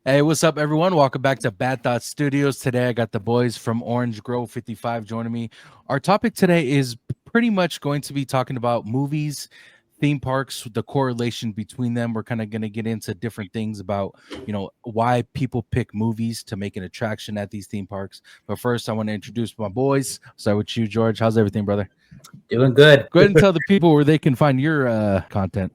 Hey, what's up, everyone? Welcome back to Bad Thoughts Studios. Today, I got the boys from Orange Grove 55 joining me. Our topic today is pretty much going to be talking about movies, theme parks, the correlation between them. We're kind of going to get into different things about, why people pick movies to make an attraction at these theme parks. But first, I want to introduce my boys. Start with you, George. How's everything, brother? Doing good. Go ahead and tell the people where they can find your content.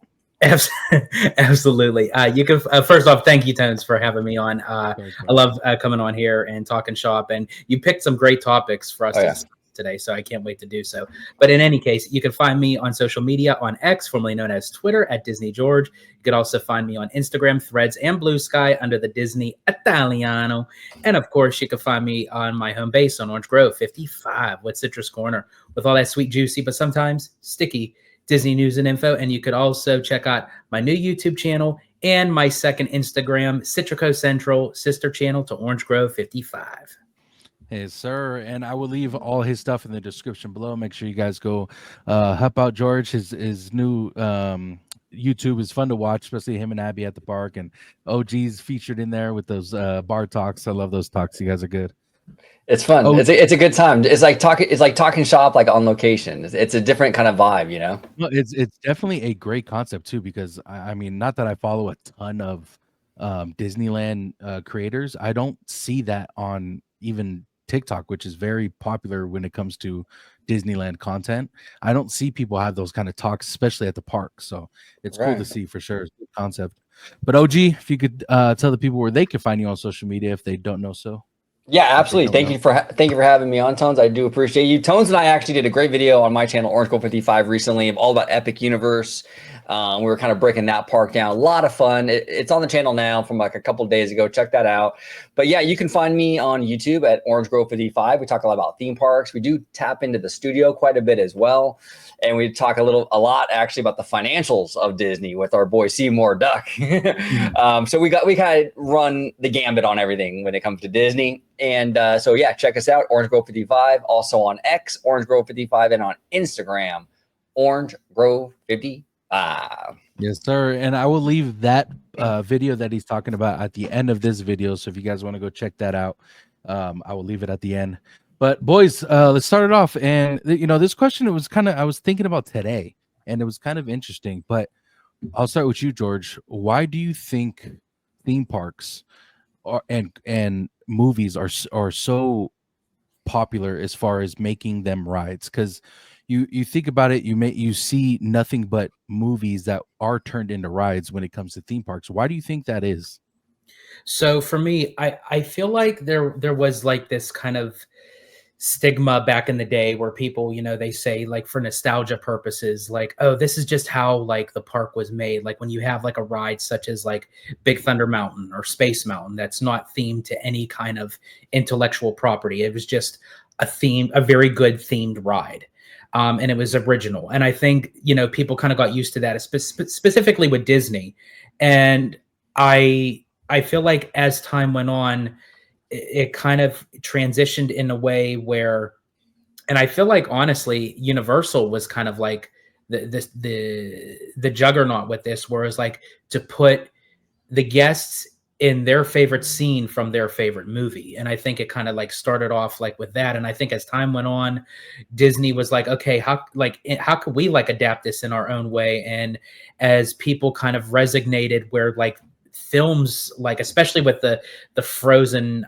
Absolutely. You can first off, thank you, Tones, for having me on. Course, I love coming on here and talking shop, and you picked some great topics for us to discuss today, so I can't wait to do so. But in any case, you can find me on social media on X, formerly known as Twitter, at Disney George. You can also find me on Instagram, Threads, and Blue Sky under the Disney Italiano. And of course, you can find me on my home base on Orange Grove 55 with Citrus Corner, with all that sweet, juicy, but sometimes sticky Disney news and info. And you could also check out my new YouTube channel and my second Instagram, Citrico Central, sister channel to Orange Grove 55. Yes, sir. And I will leave all his stuff in the description below. Make sure you guys go help out George. His new YouTube is fun to watch, especially him and Abby at the park, and OG's featured in there with those bar talks. I love those talks. You guys are good. It's fun. Oh, it's a good time. It's like talking shop like on location. It's a different kind of vibe, you know. no, it's definitely a great concept too, because I mean, not that I follow a ton of Disneyland creators. I don't see that on even TikTok, which is very popular when it comes to Disneyland content. I don't see people have those kind of talks, especially at the park. So it's cool to see for sure. It's a good concept. But OG, if you could tell the people where they can find you on social media if they don't know so. Yeah, absolutely. Thank you for having me on, Tones. I do appreciate you. Tones and I actually did a great video on my channel, Orange Grove 55, recently, all about Epic Universe. We were kind of breaking that park down. A lot of fun. It's on the channel now from like a couple of days ago. Check that out. But yeah, you can find me on YouTube at Orange Grove 55. We talk a lot about theme parks. We do tap into the studio quite a bit as well. And we talk a lot actually about the financials of Disney with our boy Seymour Duck. So we kind of run the gambit on everything when it comes to Disney. And so yeah, check us out, Orange Grove 55, also on X, Orange Grove 55, and on Instagram, Orange Grove 55. Yes, sir. And I will leave that video that he's talking about at the end of this video. So if you guys want to go check that out, I will leave it at the end. But boys, let's start it off. And this question, it was I was thinking about today, and it was kind of interesting. But I'll start with you, George. Why do you think theme parks and movies are so popular as far as making them rides? Because you think about it, you see nothing but movies that are turned into rides when it comes to theme parks. Why do you think that is? So for me, I feel like there was like this kind of stigma back in the day where people, they say, like, for nostalgia purposes, like, oh, this is just how like the park was made. Like when you have like a ride such as like Big Thunder Mountain or Space Mountain that's not themed to any kind of intellectual property. It was just a very good themed ride. And it was original. And I think, people kind of got used to that, specifically with Disney. And I feel like as time went on, it kind of transitioned in a way where, and I feel like honestly, Universal was kind of like the juggernaut with this, whereas like to put the guests in their favorite scene from their favorite movie. And I think it kind of like started off like with that. And I think as time went on, Disney was like, okay, how could we like adapt this in our own way? And as people kind of resonated where like films, like especially with the Frozen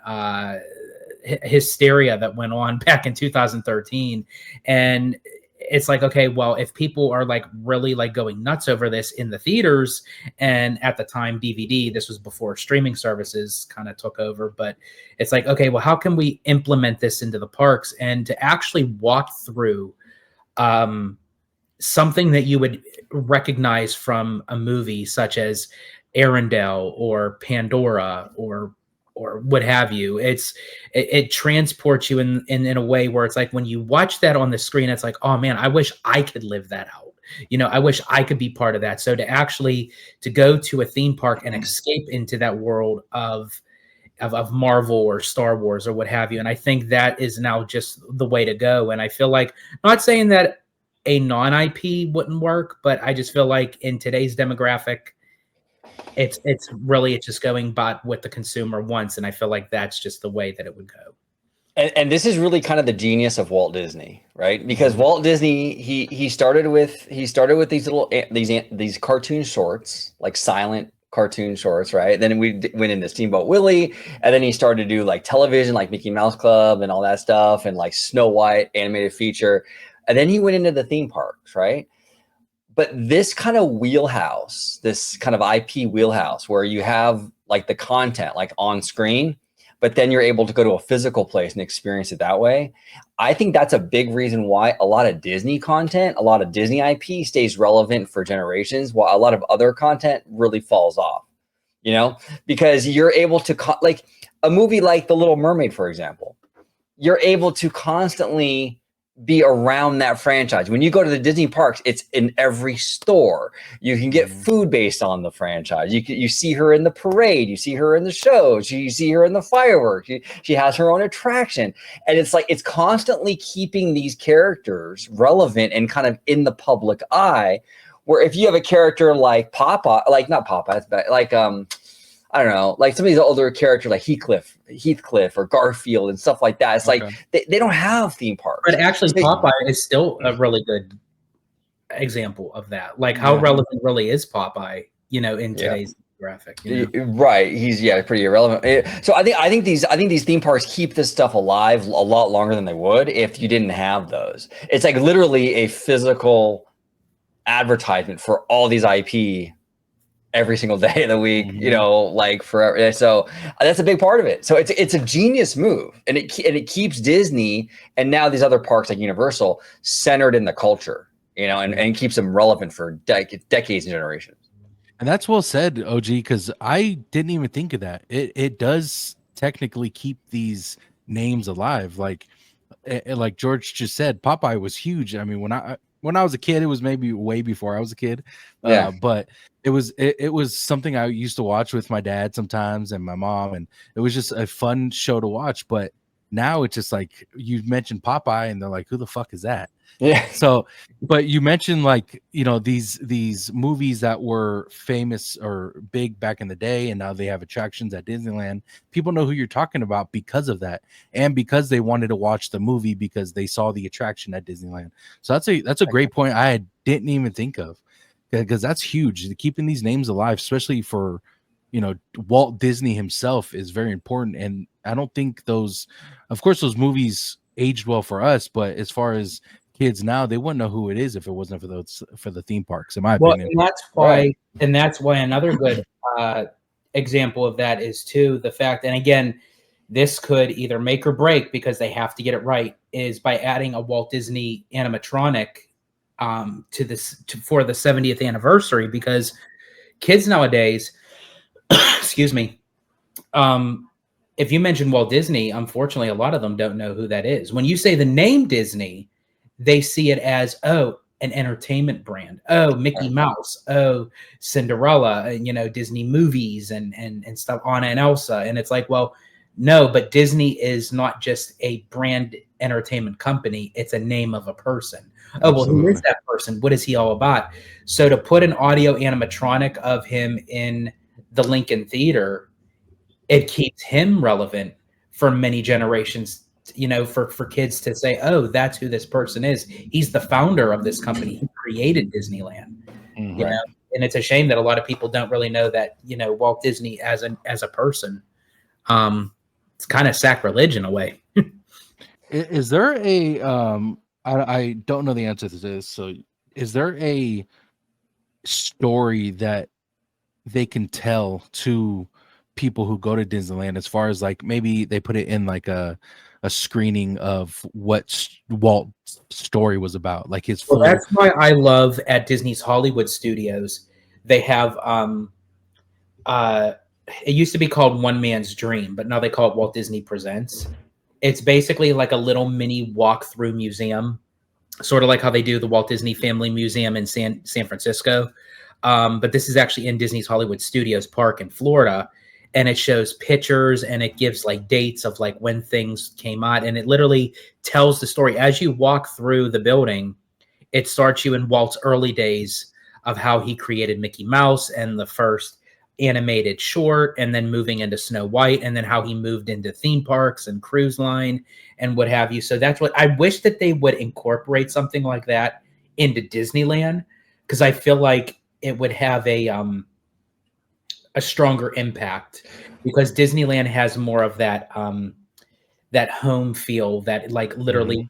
hysteria that went on back in 2013, and it's like, okay, well, if people are like really like going nuts over this in the theaters, and at the time DVD, this was before streaming services kind of took over, but it's like, okay, well, how can we implement this into the parks and to actually walk through something that you would recognize from a movie such as Arendelle or Pandora or what have you. It transports you in a way where it's like when you watch that on the screen, it's like, oh man, I wish I could live that out. I wish I could be part of that. So to go to a theme park and escape into that world of Marvel or Star Wars or what have you. And I think that is now just the way to go. And I feel like, not saying that a non-IP wouldn't work, but I just feel like in today's demographic, it's really it's just going by what the consumer wants, and I feel like that's just the way that it would go. And this is really kind of the genius of Walt Disney, right? Because Walt Disney, he started with these little these cartoon shorts, like silent cartoon shorts, right? Then we went into Steamboat Willie, and then he started to do like television, like Mickey Mouse Club and all that stuff, and like Snow White animated feature, and then he went into the theme parks, right? But this kind of wheelhouse, this kind of IP wheelhouse, where you have like the content like on screen, but then you're able to go to a physical place and experience it that way. I think that's a big reason why a lot of Disney content, a lot of Disney IP stays relevant for generations, while a lot of other content really falls off, you know, because you're able to like a movie like The Little Mermaid, for example, you're able to constantly be around that franchise. When you go to the Disney parks, it's in every store. You can get food based on the franchise. You see her in the parade. You see her in the shows. You see her in the fireworks. She has her own attraction. And it's like, it's constantly keeping these characters relevant and kind of in the public eye, where if you have a character like Popeye, like not Popeye, but like, I don't know, like some of these older characters like Heathcliff or Garfield and stuff like that. It's like they don't have theme parks. But actually, Popeye is still a really good example of that. Like, how relevant really is Popeye, you know, in today's graphic? You know? Right, he's pretty irrelevant. So I think these theme parks keep this stuff alive a lot longer than they would if you didn't have those. It's like literally a physical advertisement for all these IP every single day of the week, you know, like forever. So that's a big part of it. So it's a genius move, and it keeps Disney and now these other parks like Universal centered in the culture, you know, and keeps them relevant for decades and generations. And that's well said, OG, because I didn't even think of that. It does technically keep these names alive. Like George just said, Popeye was huge. I mean, when I was a kid, it was maybe way before I was a kid. But it was something I used to watch with my dad sometimes and my mom, and it was just a fun show to watch. But now it's just like you mentioned Popeye, and they're like, "Who the fuck is that?" Yeah. So, but you mentioned like, you know, these movies that were famous or big back in the day, and now they have attractions at Disneyland. People know who you're talking about because of that, and because they wanted to watch the movie because they saw the attraction at Disneyland. So that's a great point I didn't even think of, because that's huge. Keeping these names alive, especially for, you know, Walt Disney himself, is very important. And I don't think those movies aged well for us, but as far as kids now, they wouldn't know who it is if it wasn't for the theme parks, in my opinion. And that's why another good example of that is too the fact, and again, this could either make or break because they have to get it right, is by adding a Walt Disney animatronic for the 70th anniversary, because kids nowadays, excuse me, if you mention Walt Disney, unfortunately, a lot of them don't know who that is. When you say the name Disney, they see it as, oh, an entertainment brand. Oh, Mickey Mouse. Oh, Cinderella. You know, Disney movies and stuff, Anna and Elsa. And it's like, well, no, but Disney is not just a brand entertainment company. It's a name of a person. Oh, well, who is that person? What is he all about? So to put an audio animatronic of him in the Lincoln Theater, it keeps him relevant for many generations, you know, for kids to say, oh, that's who this person is. He's the founder of this company. He created Disneyland, you know, and it's a shame that a lot of people don't really know that, you know, Walt Disney as a person. It's kind of sacrilege in a way. Is there a, I don't know the answer to this. So is there a story that they can tell to people who go to Disneyland, as far as like maybe they put it in like a screening of what Walt's story was about, like his full... Well, that's why I love at Disney's Hollywood Studios, they have it used to be called One Man's Dream, but now they call it Walt Disney Presents. It's basically like a little mini walkthrough museum, sort of like how they do the Walt Disney Family Museum in San Francisco. But this is actually in Disney's Hollywood Studios Park in Florida. And it shows pictures and it gives like dates of like when things came out. And it literally tells the story. As you walk through the building, it starts you in Walt's early days of how he created Mickey Mouse and the first animated short and then moving into Snow White and then how he moved into theme parks and cruise line and what have you. So that's what I wish that they would incorporate something like that into Disneyland, because I feel like it would have a stronger impact, because Disneyland has more of that that home feel, that like literally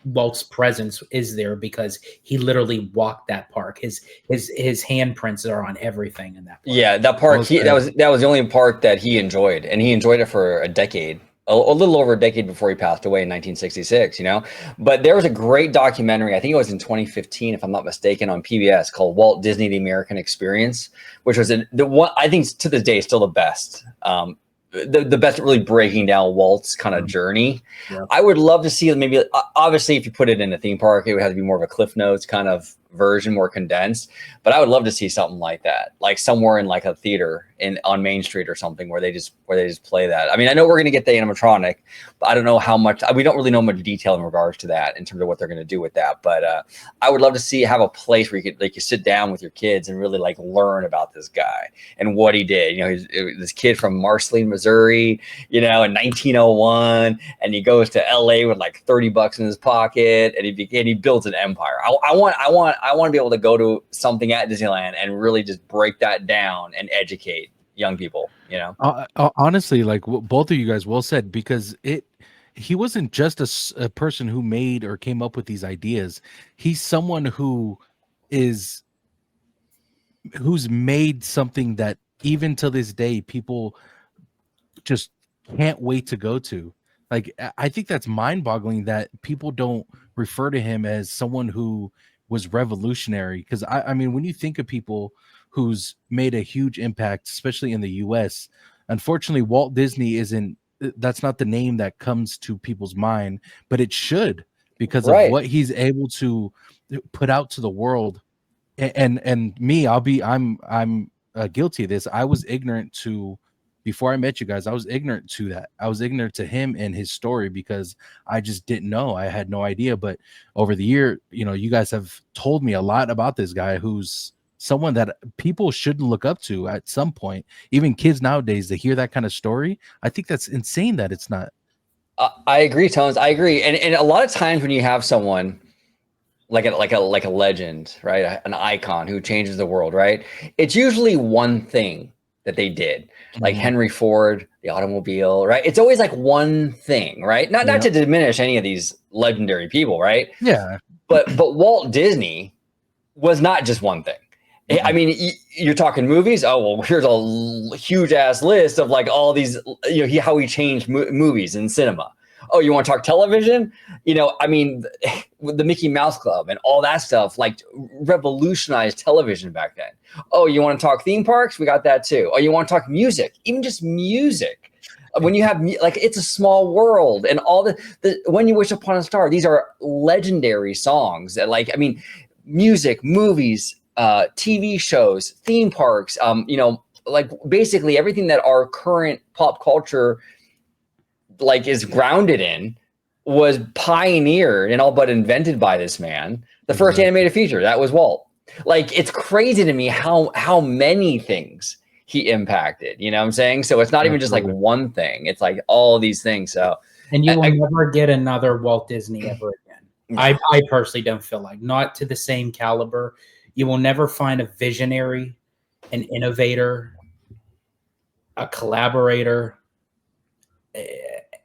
Walt's presence is there because he literally walked that park. His handprints are on everything in that park. Yeah, that park, that was the only park that he enjoyed, and he enjoyed it for a decade. A little over a decade before he passed away in 1966, you know. But there was a great documentary, I think it was in 2015, if I'm not mistaken, on PBS called Walt Disney: The American Experience, which was the one I think to this day is still the best. The best at really breaking down Walt's kind of journey. Yeah. I would love to see maybe, obviously, if you put it in a theme park, it would have to be more of a Cliff Notes kind of version, more condensed. But I would love to see something like that, like somewhere in like a theater on Main Street or something where they just play that. I mean, I know we're going to get the animatronic, but I don't know how much. We don't really know much detail in regards to that in terms of what they're going to do with that. But I would love to have a place where you sit down with your kids and really like learn about this guy and what he did. You know, he's this kid from Marceline, Missouri, you know, in 1901, and he goes to LA with like $30 in his pocket, and he builds an empire. I want to be able to go to something at Disneyland and really just break that down and educate young people, you know. Honestly, like both of you guys well said, because he wasn't just a person who made or came up with these ideas. He's someone who's made something that even to this day people just can't wait to go to. Like, I think that's mind-boggling that people don't refer to him as someone who was revolutionary, because I mean, when you think of people who's made a huge impact, especially in the US, unfortunately Walt Disney that's not the name that comes to people's mind, but it should, because of what he's able to put out to the world. And me, I'm guilty of this. I was ignorant to, before I met you guys, I was ignorant to that. I was ignorant to him and his story because I just didn't know. I had no idea. But over the year, you know, you guys have told me a lot about this guy, who's someone that people should look up to at some point. Even kids nowadays, they hear that kind of story. I think that's insane that it's not. I agree, Tones. I agree. And a lot of times when you have someone like a legend, right, an icon who changes the world, right, it's usually one thing that they did, like Henry Ford, the automobile, right? It's always like one thing, right? Not to diminish any of these legendary people, right? Yeah. But Walt Disney was not just one thing. I mean, you're talking movies. Oh, well, here's a huge ass list of like all these, you know, how he changed movies and cinema. Oh, you want to talk television? You know, I mean, the Mickey Mouse Club and all that stuff, like revolutionized television back then. Oh, you want to talk theme parks? We got that too. Oh, you want to talk music? Even just music. When you have like It's a Small World and all the When You Wish Upon a Star, these are legendary songs that, like, I mean, music, movies, TV shows, theme parks, you know, like basically everything that our current pop culture like is grounded in was pioneered and all but invented by this man. The first animated feature, that was Walt. Like, it's crazy to me how many things he impacted, you know what I'm saying? So it's not even just like one thing, it's like all these things. So, and you will never get another Walt Disney ever again. No. I personally don't feel like, not to the same caliber. You will never find a visionary, an innovator, a collaborator,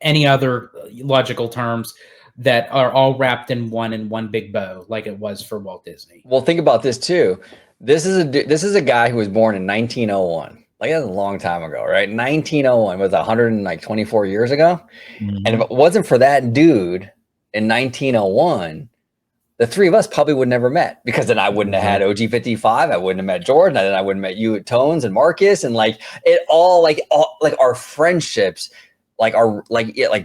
any other logical terms that are all wrapped in one big bow, like it was for Walt Disney. Well, think about this too. This is a guy who was born in 1901. Like, that's a long time ago, right? 1901 was 124 years ago. And if it wasn't for that dude in 1901, the three of us probably would never met, because then I wouldn't have had OG55. I wouldn't have met Jordan. And then I wouldn't have met you at Tones and Marcus, and like it all like our friendships, like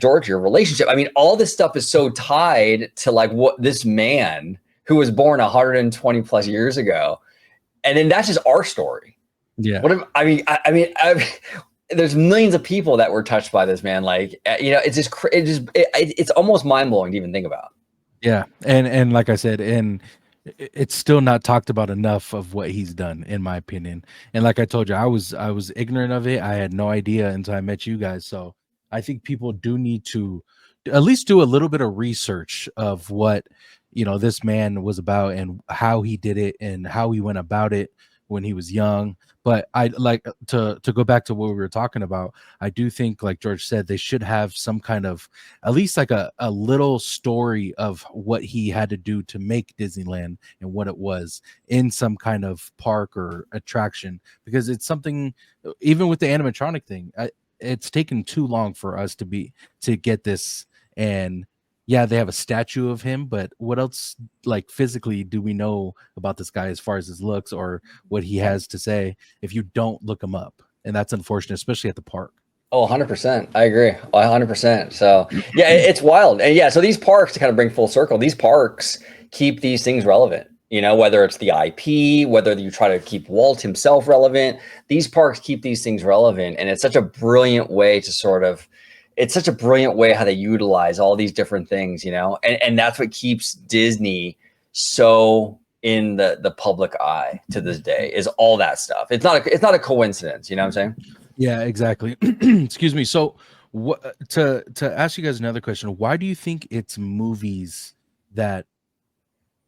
George, your relationship. I mean, all this stuff is so tied to like what this man who was born 120 plus years ago. And then that's just our story. Yeah. I mean, there's millions of people that were touched by this man. Like, you know, it's almost mind blowing to even think about. Yeah. And like I said, and it's still not talked about enough of what he's done, in my opinion. And like I told you, I was ignorant of it. I had no idea until I met you guys. So I think people do need to at least do a little bit of research of what, this man was about and how he did it and how he went about it when he was young. But I like to go back to what we were talking about. I do think, like George said, they should have some kind of, at least like a little story of what he had to do to make Disneyland and what it was in some kind of park or attraction, because it's something, even with the animatronic thing, it's taken too long for us to get this. And yeah, they have a statue of him, but what else, like, physically do we know about this guy as far as his looks or what he has to say if you don't look him up? And that's unfortunate, especially at the park. Oh, 100%. I agree. 100%. So yeah, it's wild. And yeah, so these parks, to kind of bring full circle, these parks keep these things relevant, whether it's the IP, whether you try to keep Walt himself relevant, these parks keep these things relevant. And it's such a brilliant way to it's such a brilliant way how they utilize all these different things, and that's what keeps Disney so in the public eye to this day, is all that stuff. It's not a coincidence. You know what I'm saying? Yeah, exactly. Excuse me. So to ask you guys another question, why do you think it's movies that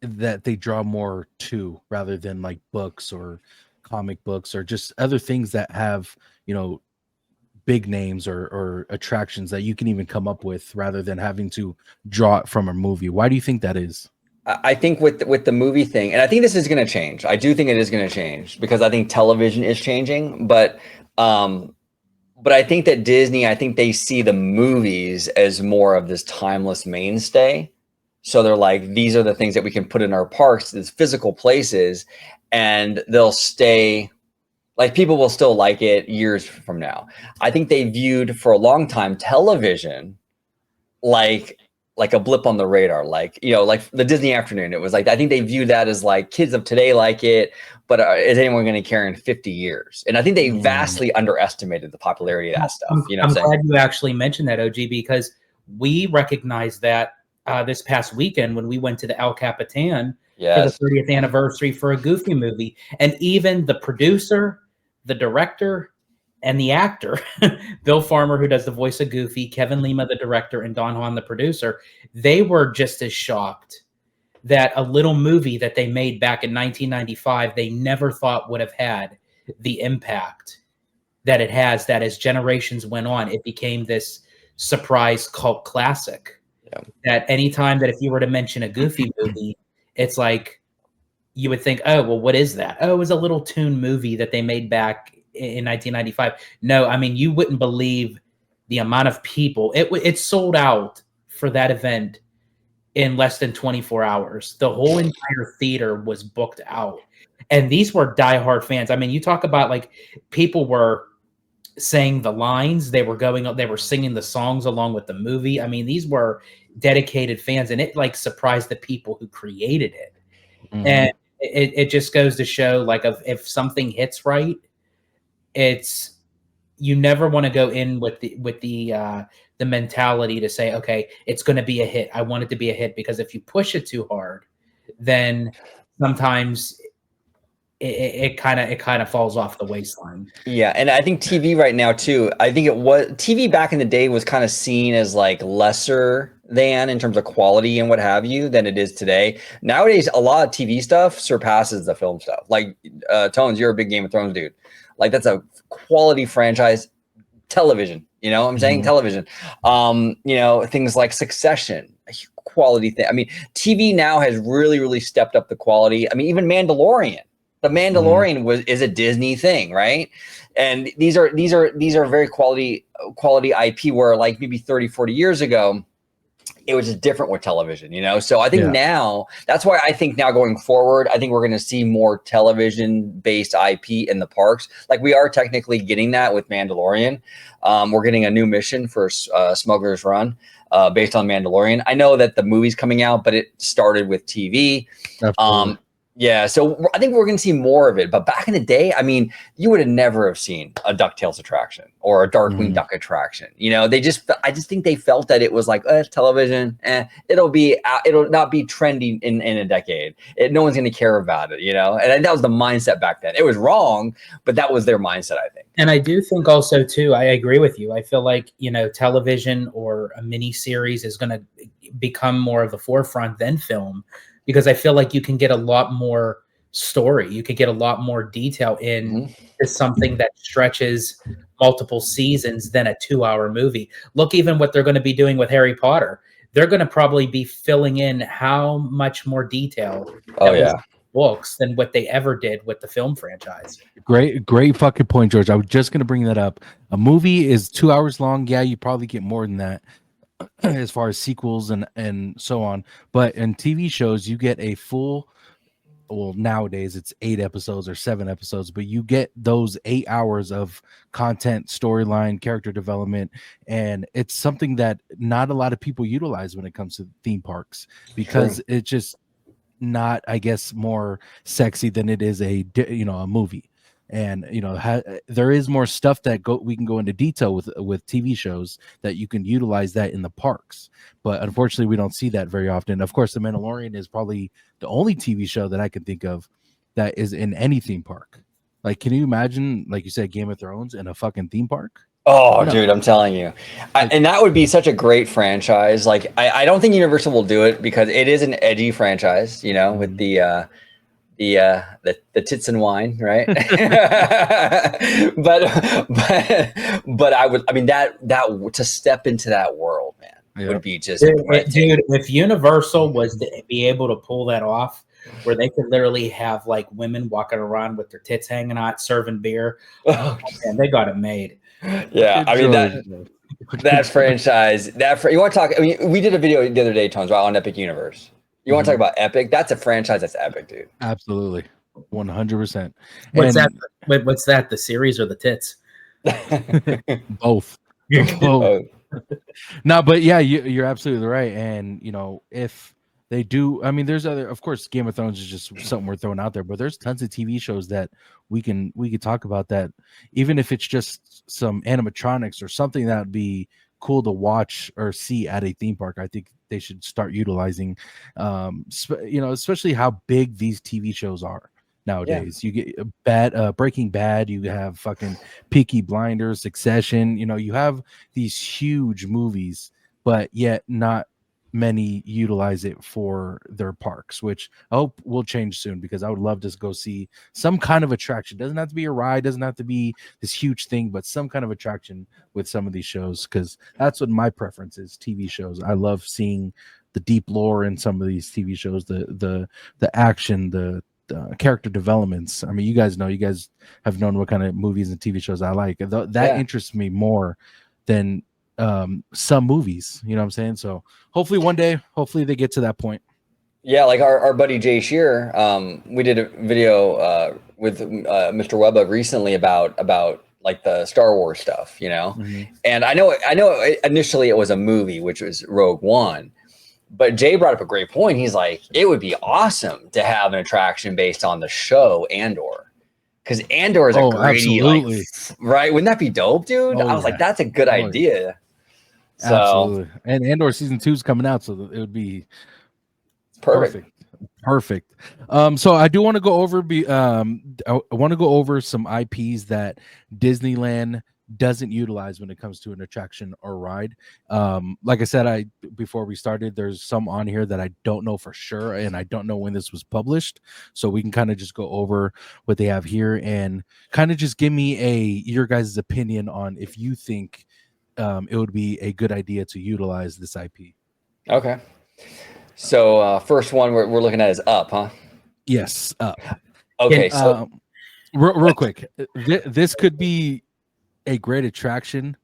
they draw more to rather than like books or comic books or just other things that have, big names or attractions that you can even come up with rather than having to draw it from a movie? Why do you think that is? I think with the movie thing, and I think this is going to change. I do think it is going to change because I think television is changing, but I think that Disney, I think they see the movies as more of this timeless mainstay. So they're like, these are the things that we can put in our parks, these physical places, and they'll stay. Like, people will still like it years from now. I think they viewed for a long time television like a blip on the radar, like the Disney afternoon. It was like, I think they viewed that as like, kids of today like it, but is anyone going to care in 50 years? And I think they vastly underestimated the popularity of that stuff. I'm glad you actually mentioned that, OG, because we recognized that this past weekend when we went to the El Capitan for the 30th anniversary for a Goofy movie. And even the producer, the director, and the actor, Bill Farmer, who does the voice of Goofy, Kevin Lima, the director, and Don Juan, the producer, they were just as shocked that a little movie that they made back in 1995, they never thought would have had the impact that it has, that as generations went on, it became this surprise cult classic. Yeah. That anytime that if you were to mention a Goofy movie, it's like, you would think, oh, well, what is that? Oh, it was a little toon movie that they made back in 1995. No, I mean, you wouldn't believe the amount of people. It sold out for that event in less than 24 hours. The whole entire theater was booked out. And these were diehard fans. I mean, you talk about like people were saying the lines, they were singing the songs along with the movie. I mean, these were dedicated fans, and it like surprised the people who created it. Mm-hmm. And it just goes to show, like, if something hits right, you never want to go in with the mentality to say, okay, it's going to be a hit. I want it to be a hit, because if you push it too hard, then sometimes it kind of falls off the waistline. Yeah, and I think TV right now too. I think TV back in the day was kind of seen as like lesser than in terms of quality and what have you than it is today. Nowadays, a lot of TV stuff surpasses the film stuff. Like Tones, you're a big Game of Thrones dude. Like, that's a quality franchise. Television, you know what I'm saying? Mm-hmm. Television. Things like Succession, a quality thing. I mean, TV now has really, really stepped up the quality. I mean, even Mandalorian. The Mandalorian is a Disney thing, right? And these are very quality IP, where like maybe 30, 40 years ago, it was just different with television, So I think now, that's why I think now going forward, I think we're going to see more television-based IP in the parks. Like, we are technically getting that with Mandalorian. We're getting a new mission for Smuggler's Run based on Mandalorian. I know that the movie's coming out, but it started with TV. Yeah, so I think we're going to see more of it. But back in the day, I mean, you would have never have seen a DuckTales attraction or a Darkwing Duck attraction. You know, I just think they felt that it was like television. It'll not be trending in a decade. No one's going to care about it. You know, and that was the mindset back then. It was wrong, but that was their mindset, I think. And I do think also too, I agree with you. I feel like, you know, television or a mini series is going to become more of the forefront than film, because I feel like you can get a lot more story. You could get a lot more detail in something that stretches multiple seasons than a 2-hour movie. Look, even what they're going to be doing with Harry Potter. They're going to probably be filling in how much more detail books than what they ever did with the film franchise. Great fucking point, George. I was just going to bring that up. A movie is 2 hours long. Yeah, you probably get more than that as far as sequels and so on. But in TV shows, you get a full, well, nowadays it's 8 episodes or 7 episodes, but you get those 8 hours of content, storyline, character development. And it's something that not a lot of people utilize when it comes to theme parks, because it's just not, I guess, more sexy than it is a movie. And there is more stuff that we can go into detail with TV shows that you can utilize that in the parks, but unfortunately we don't see that very often. Of course, The Mandalorian is probably the only TV show that I can think of that is in any theme park. Like, can you imagine, like you said, Game of Thrones in a fucking theme park? Oh, no. Dude, I'm telling you. And that would be such a great franchise. Like, I don't think Universal will do it because it is an edgy franchise, you know, with the tits and wine, right? but I mean that to step into that world, man, would be just dude, if Universal was to be able to pull that off, where they could literally have like women walking around with their tits hanging out serving beer, man, they got it made. Yeah, I mean that franchise, you want to talk? I mean, we did a video the other day, Tones, on Epic Universe. You want to talk about epic? That's a franchise that's epic, dude. Absolutely. 100%. What's that? The series or the tits? Both. Both. No, but yeah, you're absolutely right. And if they do, I mean, there's other, of course, Game of Thrones is just something we're throwing out there, but there's tons of TV shows that we could talk about that, even if it's just some animatronics or something that would be cool to watch or see at a theme park. I think they should start utilizing, especially how big these TV shows are nowadays. You get Breaking Bad, you have fucking Peaky Blinders, Succession. You have these huge movies, but yet not many utilize it for their parks, which I hope will change soon, because I would love to go see some kind of attraction. Doesn't have to be a ride, doesn't have to be this huge thing, but some kind of attraction with some of these shows, because that's what my preference is. TV shows, I love seeing the deep lore in some of these TV shows, the action, the character developments. I mean, you guys have known what kind of movies and TV shows I like. That interests me more than some movies, you know what I'm saying? So hopefully one day, they get to that point. Yeah, like our buddy Jay Shearer, we did a video with Mr. Webba recently about like the Star Wars stuff, and I know initially it was a movie, which was Rogue One, but Jay brought up a great point. He's like, it would be awesome to have an attraction based on the show Andor. Because Andor is a great, right? Wouldn't that be dope, dude? I was like, that's a good idea. So, absolutely. And Andor season 2 is coming out, so it would be perfect. So I do want to go over I want to go over some IPs that Disneyland doesn't utilize when it comes to an attraction or ride. Like I said, before we started, there's some on here that I don't know for sure, and I don't know when this was published, so we can kind of just go over what they have here and kind of just give me your guys' opinion on if you think it would be a good idea to utilize this IP. Okay. So first one we're looking at is Up, huh? Yes, Up. Okay. Real quick, this could be a great attraction.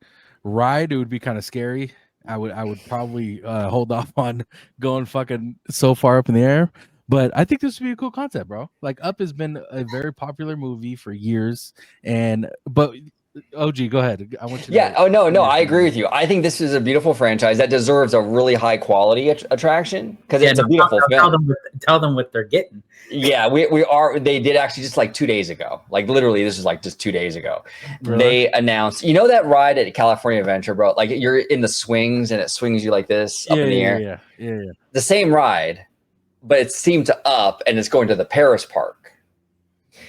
Ride, it would be kind of scary. I would probably hold off on going fucking so far up in the air. But I think this would be a cool concept, bro. Like, Up has been a very popular movie for years, but OG, go ahead. I want you. Yeah. To, Oh no, I agree with you. I think this is a beautiful franchise that deserves a really high quality attraction because it's a beautiful film. Tell them what they're getting. Yeah, we are. They did actually just like 2 days ago. Like literally, this is like just 2 days ago. Really? They announced. You know that ride at California Adventure, bro? Like you're in the swings and it swings you like this up in the air. Yeah. The same ride, but it's themed to up and it's going to the Paris park.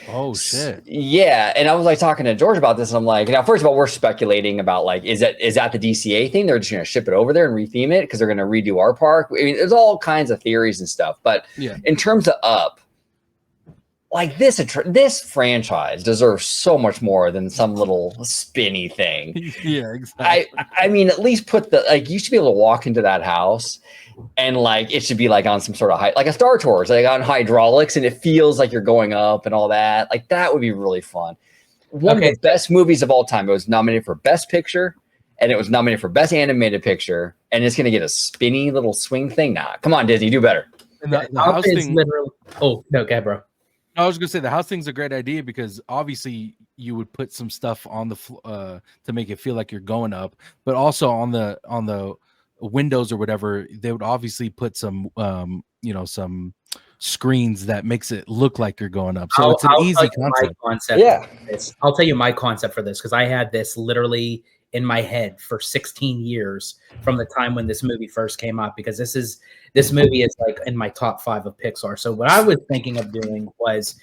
Oh shit! Yeah, and I was like talking to George about this. And I'm like, now first of all, we're speculating about like, is that the DCA thing?Ey're just going to ship it over there and retheme it because they're going to redo our park. I mean, there's all kinds of theories and stuff. But in terms of Up, like this franchise deserves so much more than some little spinny thing. Yeah, exactly. I mean, at least put you should be able to walk into that house. And like it should be like on some sort of like a Star Tours, like on hydraulics, and it feels like you're going up and all that. Like that would be really fun. One of the best movies of all time. It was nominated for Best Picture, and it was nominated for Best Animated Picture. And it's gonna get a spinny little swing thing. Nah, come on, Disney, do better. And the house thing. Literally. Oh no, okay, bro. I was gonna say the house thing's a great idea because obviously you would put some stuff on the to make it feel like you're going up, but also on the windows or whatever, they would obviously put some some screens that makes it look like you're going up. So it's an easy concept. Yeah, I'll tell you my concept for this because I had this literally in my head for 16 years from the time when this movie first came out, because this movie is like in my top 5 of Pixar. So what I was thinking of doing was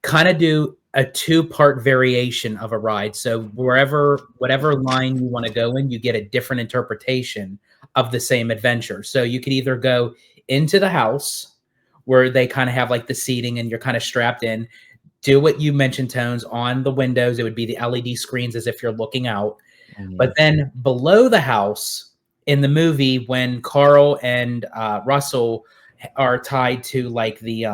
kind of do a 2-part variation of a ride. So whatever line you want to go in, you get a different interpretation of the same adventure. So you could either go into the house where they kind of have like the seating and you're kind of strapped in, do what you mentioned, Tones, on the windows. It would be the LED screens as if you're looking out. Mm-hmm. But then below the house in the movie, when Carl and Russell are tied to like the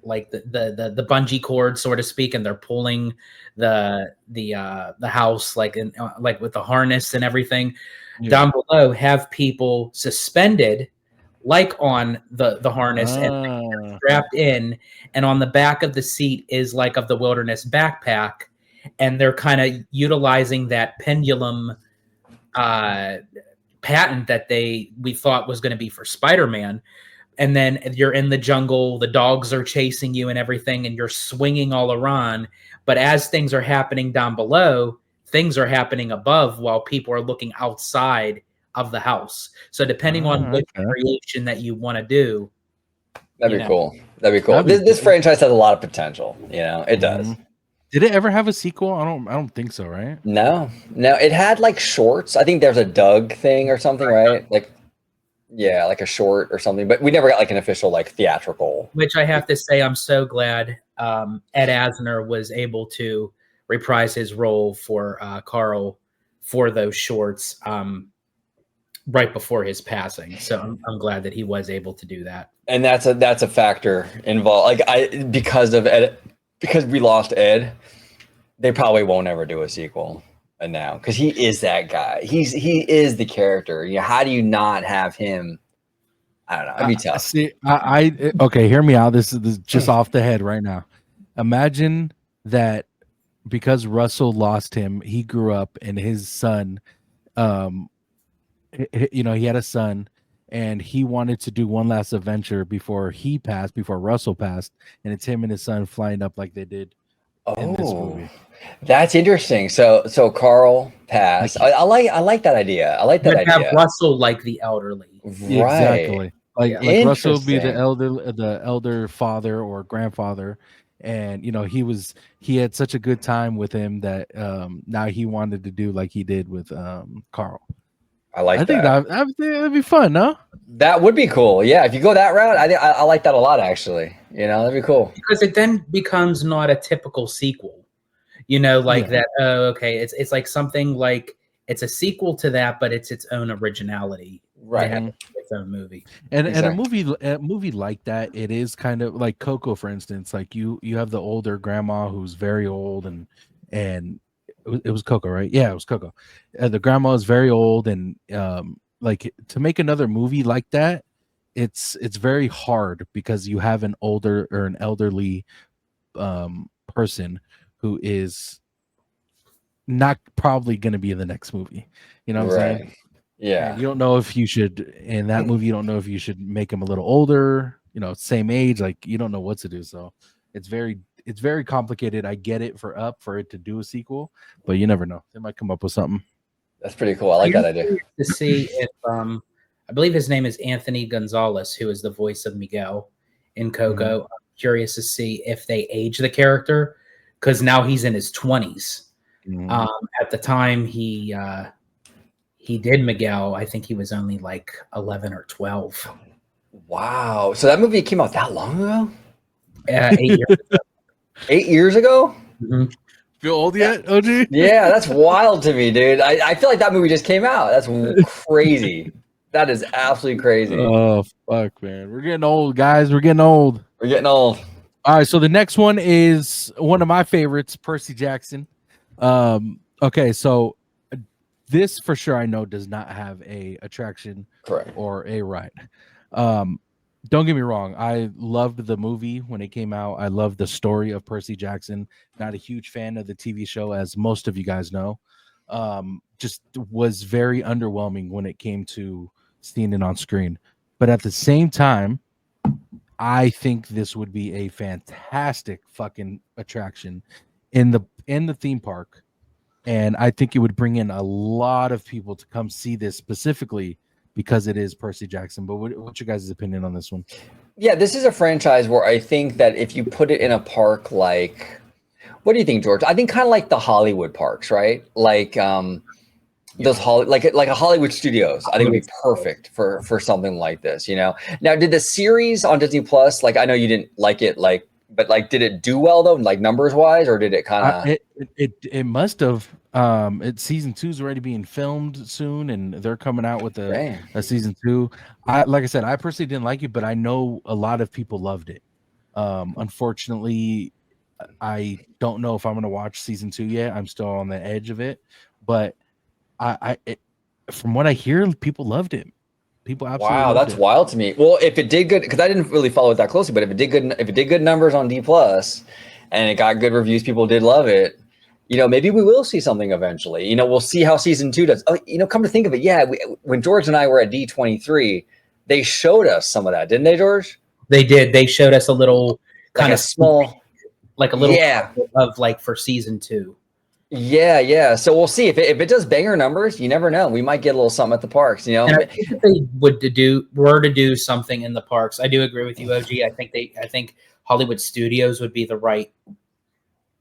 bungee cord, so to speak, and they're pulling the house like with the harness and everything. Yeah. Down below, have people suspended like on the harness and strapped in, and on the back of the seat is like of the Wilderness backpack, and they're kind of utilizing that pendulum patent that we thought was going to be for Spider-Man. And then you're in the jungle, the dogs are chasing you and everything, and you're swinging all around. But as things are happening down below, things are happening above while people are looking outside of the house. So depending on which variation that you want to do. That'd be cool. That'd be cool. This franchise has a lot of potential. It does. Did it ever have a sequel? I don't think so, right? No. It had like shorts. I think there's a Doug thing or something, right? Yeah, like a short or something, but we never got like an official like theatrical. Which I have to say, I'm so glad Ed Asner was able to reprise his role for Carl for those shorts right before his passing. So I'm glad that he was able to do that. And that's a factor involved. Like because of Ed, because we lost Ed, they probably won't ever do a sequel. Now, because he is that guy. He is the character. How do you not have him? I don't know. It'd be tough. See, okay. Hear me out. This is just off the head right now. Imagine that because Russell lost him, he grew up, and his son, he had a son, and he wanted to do one last adventure before he passed, before Russell passed, and it's him and his son flying up like they did in this movie. That's interesting. So Carl passed. I like that idea. I like that idea. Have Russell like the elderly, right? Exactly. Like Russell would be the elder father or grandfather, and he had such a good time with him that now he wanted to do like he did with Carl. I think that'd be fun, no? That would be cool. Yeah, if you go that route, I like that a lot. Actually, that'd be cool because it then becomes not a typical sequel. That. Oh, okay. It's like something like it's a sequel to that, but it's its own originality, right? Its own movie, and a movie like that. It is kind of like Coco, for instance. Like you have the older grandma who's very old, and it was Coco, right? Yeah, it was Coco. The grandma is very old, and like to make another movie like that, it's very hard because you have an older or an elderly person who is not probably going to be in the next movie. You know what I'm saying? Yeah. And you don't know if you should in that movie. You don't know if you should make him a little older. You know, same age. Like you don't know what to do. So it's very complicated. I get it for it to do a sequel, but you never know. They might come up with something. That's pretty cool. I like that idea. To see if I believe his name is Anthony Gonzalez, who is the voice of Miguel in Coco. I'm curious to see if they age the character because now he's in his 20s. At the time he did Miguel, I think he was only like 11 or 12. Wow. So that movie came out that long ago? 8 years ago. 8 years ago? Mm-hmm. Feel old yet, OG? Yeah, that's wild to me, dude. I feel like that movie just came out. That's crazy. That is absolutely crazy. Oh, fuck, man. We're getting old, guys. We're getting old. We're getting old. All right, so the next one is one of my favorites, Percy Jackson. Okay, so this for sure I know does not have a attraction or a ride. Don't get me wrong. I loved the movie when it came out. I loved the story of Percy Jackson. Not a huge fan of the TV show, as most of you guys know. Just was very underwhelming when it came to seeing it on screen. But at the same time, I think this would be a fantastic fucking attraction in the theme park. And I think it would bring in a lot of people to come see this specifically because it is Percy Jackson. But what's your guys' opinion on this one? Yeah, this is a franchise where I think that if you put it in a park like, what do you think, George? I think kind of like the Hollywood parks, right? Like those like a Hollywood Studios. I think it'd be perfect for something like this, you know. Now, did the series on Disney Plus, like I know you didn't like it, like, but like did it do well though, like numbers wise, or did it kind of it must have season 2 is already being filmed soon and they're coming out with a season 2. Like I said, I personally didn't like it, but I know a lot of people loved it. Unfortunately, I don't know if I'm going to watch season 2 yet. I'm still on the edge of it, but from what I hear, people loved it. People absolutely loved that's it. wild to me. Well, if it did good, because I didn't really follow it that closely, but if it did good numbers on D Plus and it got good reviews, people did love it. You know, maybe we will see something eventually. You know, we'll see how season 2 does. Oh, you know, come to think of it, yeah, when George and I were at D23, they showed us some of that, didn't they, George? They did. They showed us a little kind of small, like a little of like for season 2. Yeah. So we'll see if it does banger numbers. You never know. We might get a little something at the parks. You know, and I think if they were to do something in the parks, I do agree with you, OG. I think Hollywood Studios would be the right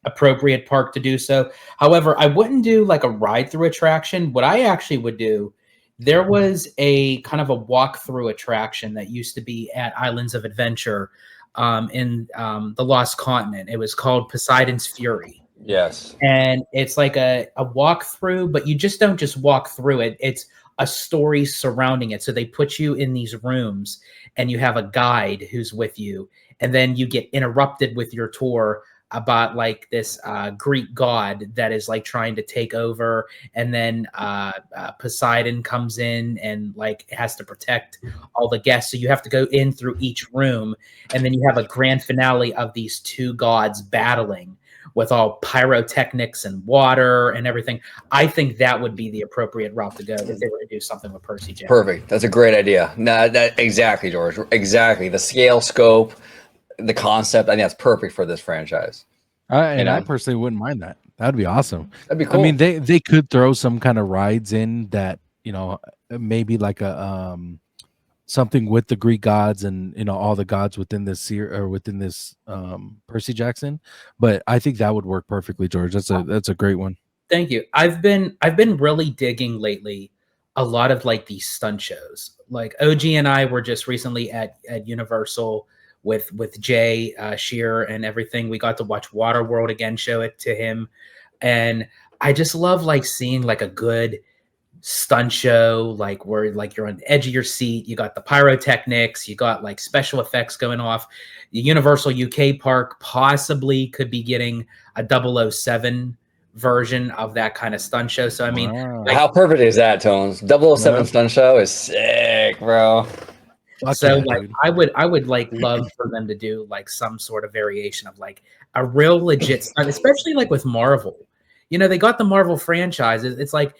appropriate park to do so. However, I wouldn't do like a ride through attraction. What I actually would do, there was a kind of a walk-through attraction that used to be at Islands of Adventure in the Lost Continent. It was called Poseidon's Fury. Yes. And it's like a walkthrough, but you just don't just walk through it. It's a story surrounding it. So they put you in these rooms and you have a guide who's with you. And then you get interrupted with your tour about like this Greek god that is like trying to take over. And then Poseidon comes in and like has to protect all the guests. So you have to go in through each room. And then you have a grand finale of these two gods battling with all pyrotechnics and water and everything. I think that would be the appropriate route to go if they were to do something with Percy Jackson. Perfect. That's a great idea. No, exactly, George. Exactly. The scale, scope, the concept. I think that's perfect for this franchise. I personally wouldn't mind that. That'd be awesome. That'd be cool. I mean, they could throw some kind of rides in that, you know, maybe like a something with the Greek gods and, you know, all the gods within this Percy Jackson. But I think that would work perfectly, George. That's a great one. Thank you. I've been really digging lately a lot of like these stunt shows. Like OG and I were just recently at Universal with Jay Shearer and everything. We got to watch Waterworld again, show it to him. And I just love like seeing like a good stunt show, like where like you're on the edge of your seat. You got the pyrotechnics, you got like special effects going off. The Universal UK park possibly could be getting a 007 version of that kind of stunt show. So I mean, like, how perfect is that, Tones? 007 stunt show is sick, bro. So like I would like love for them to do like some sort of variation of like a real legit stunt, especially like with Marvel. you know, they got the Marvel franchises. It's like,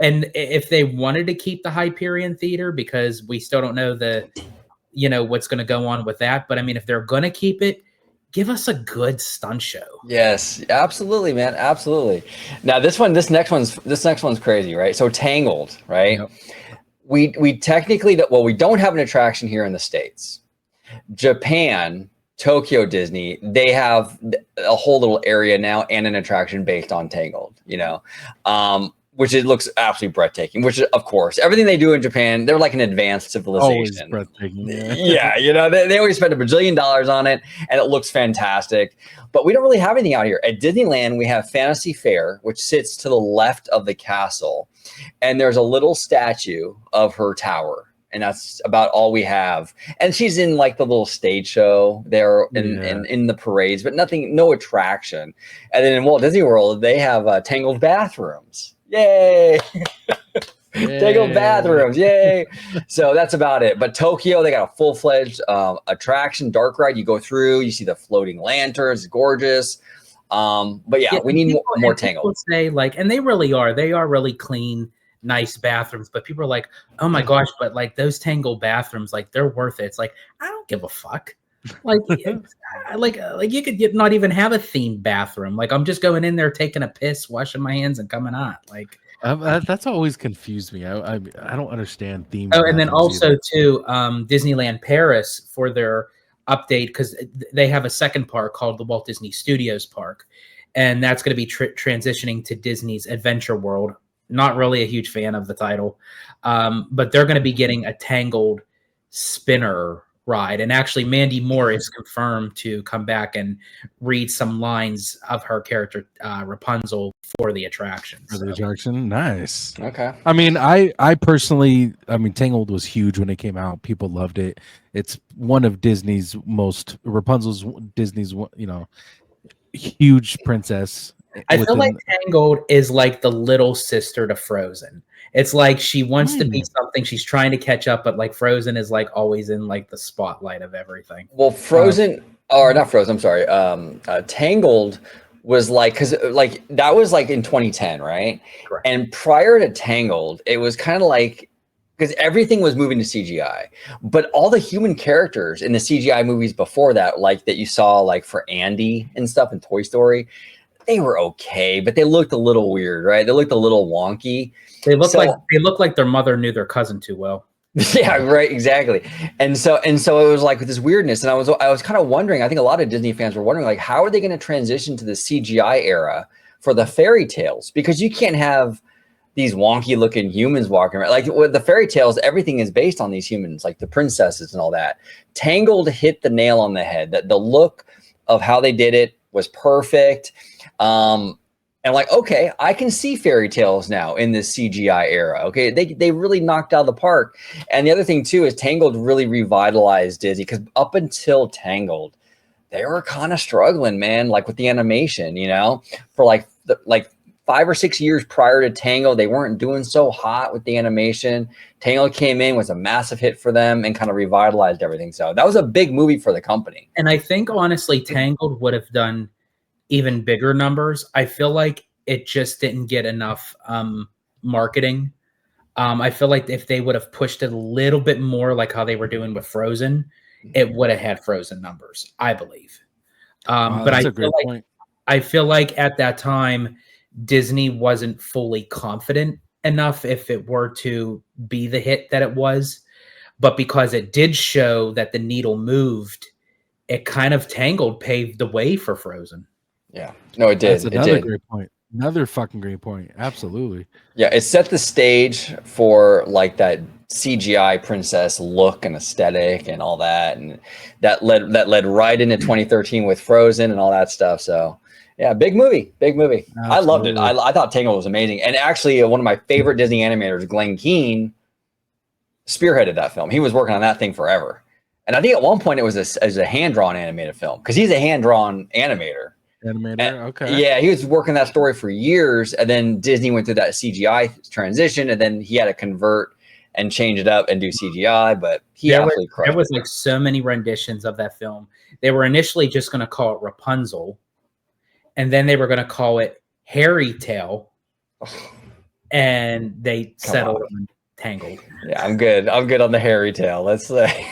and if they wanted to keep the Hyperion Theater, because we still don't know you know, what's going to go on with that. But I mean, if they're going to keep it, give us a good stunt show. Yes, absolutely, man. Absolutely. Now this next one's crazy, right? So Tangled, right? Yep. We technically, well, we don't have an attraction here in the States. Japan, Tokyo Disney, they have a whole little area now and an attraction based on Tangled, you know, which it looks absolutely breathtaking, which of course, everything they do in Japan, they're like an advanced civilization. Always breathtaking. Yeah, you know, they always spend $1 bajillion on it and it looks fantastic, but we don't really have anything out here. At Disneyland, we have Fantasy Fair, which sits to the left of the castle, and there's a little statue of her tower. And that's about all we have. And she's in like the little stage show there in the parades, but no attraction. And then in Walt Disney World, they have Tangled bathrooms. Yay! Tangled bathrooms, yay! So that's about it. But Tokyo, they got a full-fledged attraction, dark ride. You go through, you see the floating lanterns, gorgeous. But yeah, we need more Tangled. Say like, and they are really clean, nice bathrooms, but people are like, oh my gosh, but like those Tangled bathrooms, like they're worth it. It's like, I don't give a fuck. Like, like you could not even have a themed bathroom. Like I'm just going in there, taking a piss, washing my hands, and coming out. Like that's always confused me. I don't understand themed. Oh, and then also too, Disneyland Paris for their update, because they have a second park called the Walt Disney Studios Park, and that's going to be transitioning to Disney's Adventure World. Not really a huge fan of the title, but they're going to be getting a Tangled spinner ride. And actually, Mandy Moore is confirmed to come back and read some lines of her character, Rapunzel, for the attraction. For the attraction? Nice. Okay. I mean, I personally, Tangled was huge when it came out. People loved it. It's one of Rapunzel's Disney's, you know, huge princess. I feel like Tangled is like the little sister to Frozen. It's like she wants to be something. She's trying to catch up, but like Frozen is like always in like the spotlight of everything. Well, Frozen, or not Frozen, I'm sorry. Tangled was like, because like that was like in 2010, right? Correct. And prior to Tangled, it was kind of like, because everything was moving to CGI, but all the human characters in the CGI movies before that, like that you saw like for Andy and stuff in Toy Story, they were okay, but they looked a little weird, right? They looked a little wonky. They look like their mother knew their cousin too well. Yeah, right, exactly. And so it was like with this weirdness, and I was kind of wondering. I think a lot of Disney fans were wondering, like, how are they going to transition to the CGI era for the fairy tales? Because you can't have these wonky looking humans walking around. Like with the fairy tales, everything is based on these humans, like the princesses and all that. Tangled hit the nail on the head. That the look of how they did it was perfect. And like, okay, I can see fairy tales now in this CGI era. Okay, they really knocked out of the park. And the other thing too is Tangled really revitalized Disney, because up until Tangled, they were kind of struggling, man, like with the animation, you know, for like 5 or 6 years prior to Tangled, they weren't doing so hot with the animation. Tangled came in, was a massive hit for them, and kind of revitalized everything. So that was a big movie for the company. And I think honestly, Tangled would have done even bigger numbers. I feel like it just didn't get enough marketing. I feel like if they would have pushed it a little bit more, like how they were doing with Frozen, it would have had Frozen numbers, I believe. But I feel like at that time, Disney wasn't fully confident enough if it were to be the hit that it was. But because it did show that the needle moved, it kind of Tangled paved the way for Frozen. Yeah, no, it did. That's another great point. Another fucking great point. Absolutely. Yeah, it set the stage for like that CGI princess look and aesthetic and all that, and that led right into 2013 with Frozen and all that stuff. So yeah, big movie. Absolutely. I loved it. I thought Tangled was amazing, and actually one of my favorite Disney animators, Glenn Keane, spearheaded that film. He was working on that thing forever, and I think at one point it was a hand-drawn animated film, because he's a hand-drawn animator. Okay. Yeah, he was working that story for years, and then Disney went through that CGI transition, and then he had to convert and change it up and do CGI. But there was like so many renditions of that film. They were initially just going to call it Rapunzel, and then they were going to call it Hairy Tale, and they settled on Tangled. Yeah, I'm good. I'm good on the Hairy Tale. Let's say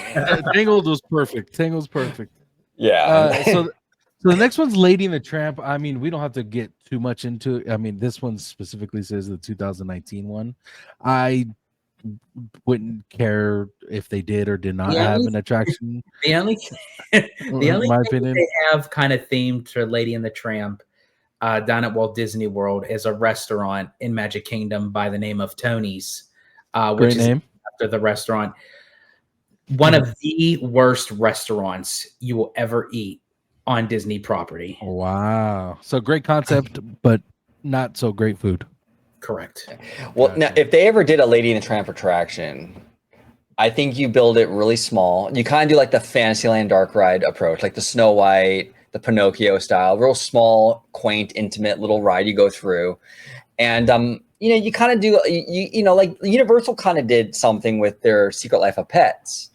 Tangled was perfect. Tangled's perfect. Yeah. So the next one's Lady and the Tramp. I mean, we don't have to get too much into it. I mean, this one specifically says the 2019 one. I wouldn't care if they did or did not have an attraction. The only my thing opinion, they have kind of themed to Lady and the Tramp down at Walt Disney World is a restaurant in Magic Kingdom by the name of Tony's, which is after the restaurant. One of the worst restaurants you will ever eat on Disney property. Wow. So great concept, but not so great food. Correct. Well, now, if they ever did a Lady and the Tramp attraction, I think you build it really small. You kind of do like the Fantasyland dark ride approach, like the Snow White, the Pinocchio style, real small, quaint, intimate little ride you go through. And, you know, you kind of do, you know, like Universal kind of did something with their Secret Life of Pets,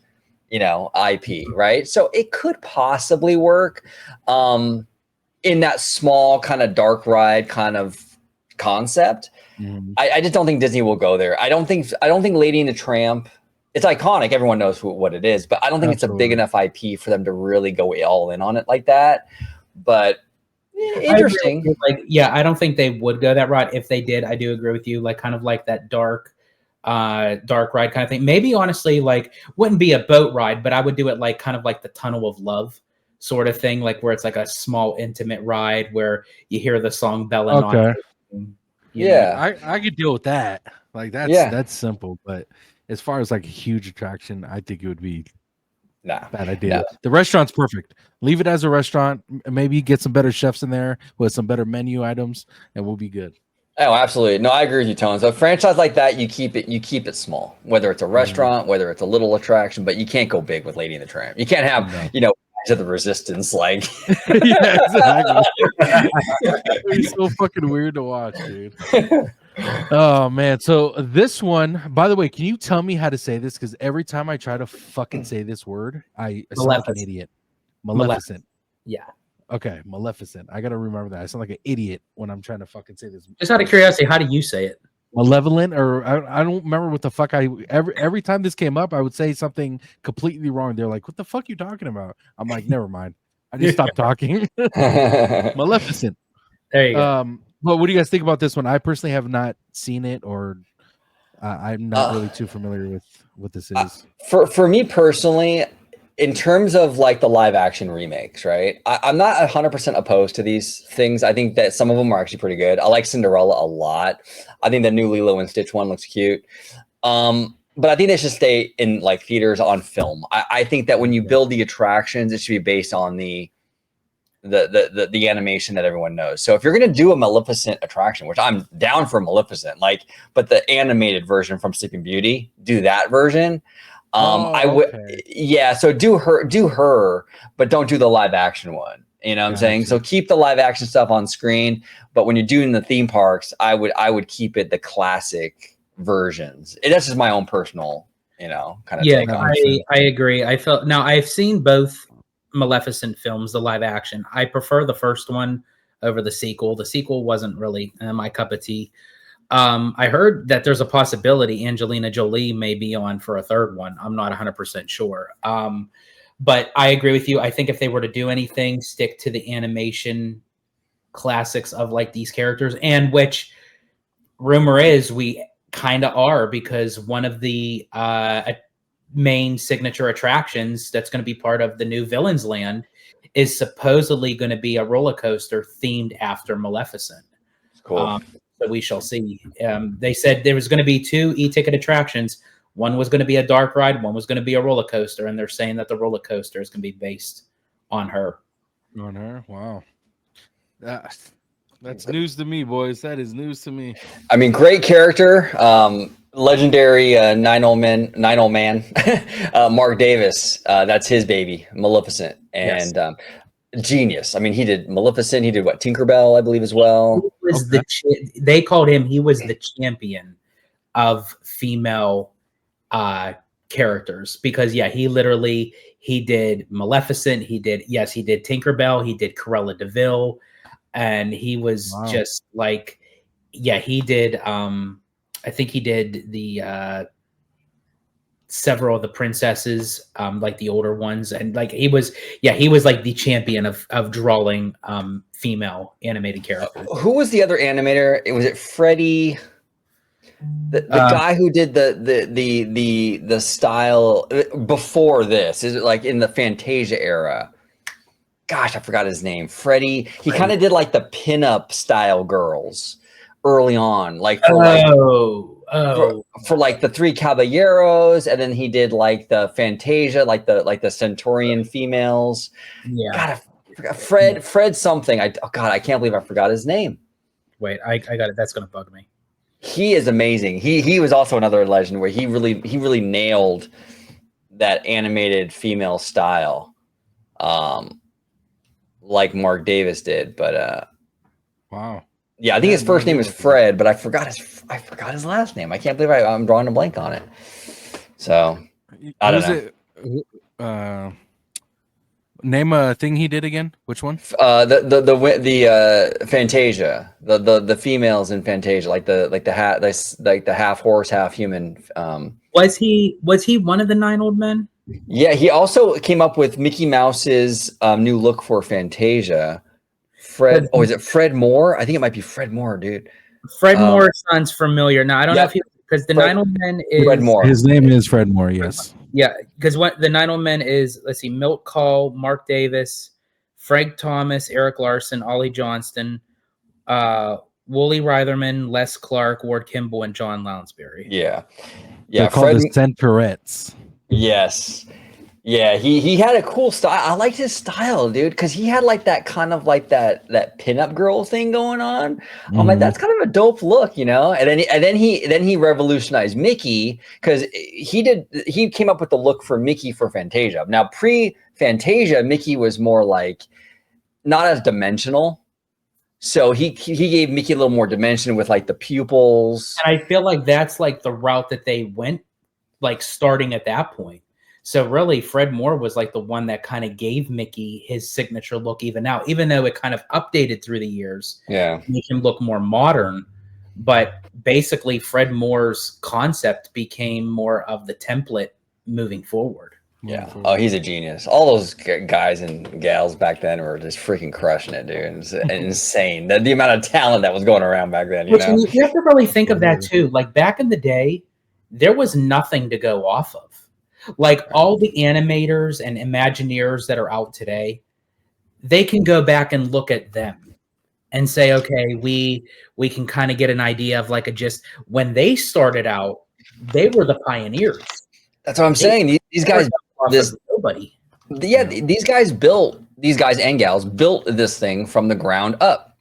you know, IP, right? So it could possibly work in that small kind of dark ride kind of concept. I just don't think Disney will go there. I don't think Lady and the Tramp, it's iconic. Everyone knows what it is, but I don't think it's a big enough IP for them to really go all in on it like that. But interesting. I don't think they would go that route. If they did, I do agree with you. Like kind of like that dark ride kind of thing. Maybe honestly, like wouldn't be a boat ride, but I would do it like kind of like the Tunnel of Love sort of thing, like where it's like a small intimate ride where you hear the song Bell and On. Yeah, I could deal with that. Like that's simple. But as far as like a huge attraction, I think it would be bad idea. No. The restaurant's perfect. Leave it as a restaurant. Maybe get some better chefs in there with some better menu items, and we'll be good. Oh, absolutely. No, I agree with you, Tones. A franchise like that, you keep it small. Whether it's a restaurant, whether it's a little attraction, but you can't go big with Lady and the Tramp. You can't have, you know, to the Resistance, like yeah, exactly. It's so fucking weird to watch, dude. Oh man. So this one, by the way, can you tell me how to say this? Because every time I try to fucking say this word, I sound like an idiot. Maleficent. Yeah. Okay, Maleficent. I gotta remember that. I sound like an idiot when I'm trying to fucking say this. Just out of curiosity, how do you say it? Malevolent, or I don't remember what the fuck every time this came up, I would say something completely wrong. They're like, "What the fuck you talking about?" I'm like, "Never mind." I just stopped talking. Maleficent. There you go. But what do you guys think about this one? I personally have not seen it, or I'm not really too familiar with what this is. For me personally, in terms of like the live action remakes, right? I'm not 100% opposed to these things. I think that some of them are actually pretty good. I like Cinderella a lot. I think the new Lilo and Stitch one looks cute. But I think they should stay in like theaters on film. I think that when you build the attractions, it should be based on the animation that everyone knows. So if you're going to do a Maleficent attraction, which I'm down for Maleficent, like, but the animated version from Sleeping Beauty, do that version. I would, so do her, but don't do the live action one. You know what I'm saying? So keep the live action stuff on screen, but when you're doing the theme parks, I would keep it the classic versions. That's just my own personal, you know, kind of take on it. I agree. I've seen both Maleficent films, the live action. I prefer the first one over the sequel. The sequel wasn't really my cup of tea. I heard that there's a possibility Angelina Jolie may be on for a third one. I'm not 100% sure. But I agree with you. I think if they were to do anything, stick to the animation classics of like these characters, and which rumor is we kind of are, because one of the main signature attractions that's going to be part of the new Villains Land is supposedly going to be a roller coaster themed after Maleficent. Cool. So we shall see. They said there was going to be 2 e-ticket attractions. One was going to be a dark ride. One was going to be a roller coaster. And they're saying that the roller coaster is going to be based on her. On her? Wow. That's news to me, boys. That is news to me. I mean, great character. Legendary nine old man, Mark Davis. That's his baby, Maleficent. And genius. I mean, he did Maleficent. He did what? Tinkerbell, I believe, as well. They called him. He was the champion of female characters, because he did Maleficent. He did Tinkerbell. He did Cruella de Vil. and he was just like, yeah, he did. I think he did the several of the princesses, like the older ones, and like he was like the champion of drawing female animated characters. Who was the other animator? Was it Freddie? The guy who did the style before this, is it like in the Fantasia era? Gosh, I forgot his name. Freddie. He kind of did like the pinup style girls early on, like for like the Three Caballeros, and then he did like the Fantasia, like the Centaurian females. Yeah. God, I forgot Fred something. Oh God, I can't believe I forgot his name. Wait, I got it. That's gonna bug me. He is amazing. He was also another legend where he really nailed that animated female style, like Mark Davis did. But wow, yeah, I think his first name is Fred, but I forgot his last name. I can't believe I'm drawing a blank on it. So I don't know. Name a thing he did again. Which one? The Fantasia, the females in Fantasia, like the half horse, half human. Was he one of the 9 old men? Yeah, he also came up with Mickey Mouse's new look for Fantasia. Fred, is it Fred Moore? I think it might be Fred Moore, dude. Fred Moore sounds familiar. Now I don't know if because the 9 old men is Fred Moore. His name is Fred Moore. Yes. Yeah, because what the 9 old men is, let's see, Milt Kahl, Mark Davis, Frank Thomas, Eric Larson, Ollie Johnston, Wooly Reitherman, Les Clark, Ward Kimball, and John Lounsbury. Yeah. They're called the Centaurettes. Yes. Yeah, he had a cool style. I liked his style, dude, because he had like that kind of like that pinup girl thing going on. I'm like, that's kind of a dope look, you know. And then he revolutionized Mickey because he came up with the look for Mickey for Fantasia. Now pre-Fantasia, Mickey was more like not as dimensional. So he gave Mickey a little more dimension with like the pupils. And I feel like that's like the route that they went, like starting at that point. So really, Fred Moore was like the one that kind of gave Mickey his signature look even now, even though it kind of updated through the years. Yeah. Make him look more modern. But basically, Fred Moore's concept became more of the template moving forward. Yeah. Oh, he's a genius. All those guys and gals back then were just freaking crushing it, dude. It's insane. The amount of talent that was going around back then, you know? You have to really think of that too. Like back in the day, there was nothing to go off of. Like all the animators and Imagineers that are out today, they can go back and look at them and say, okay, we can kind of get an idea of like when they started out, they were the pioneers. That's what I'm saying. These guys, nobody. Yeah, these guys and gals built this thing from the ground up.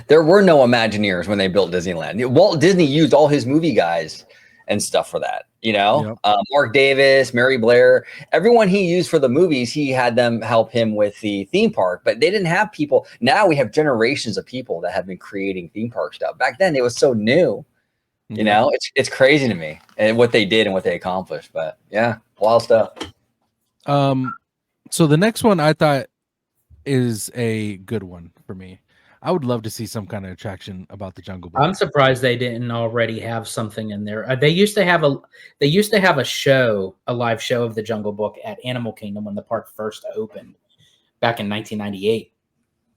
There were no Imagineers when they built Disneyland. Walt Disney used all his movie guys and stuff for that, you know. Yep. Mark Davis, Mary Blair, everyone he used for the movies, he had them help him with the theme park, but they didn't have people. Now we have generations of people that have been creating theme park stuff. Back then it was so new, you know. It's crazy to me and what they did and what they accomplished. But yeah, wild stuff. So the next one I thought is a good one for me. I would love to see some kind of attraction about the Jungle Book. I'm surprised they didn't already have something in there. They used to have a show, a live show of the Jungle Book at Animal Kingdom when the park first opened back in 1998.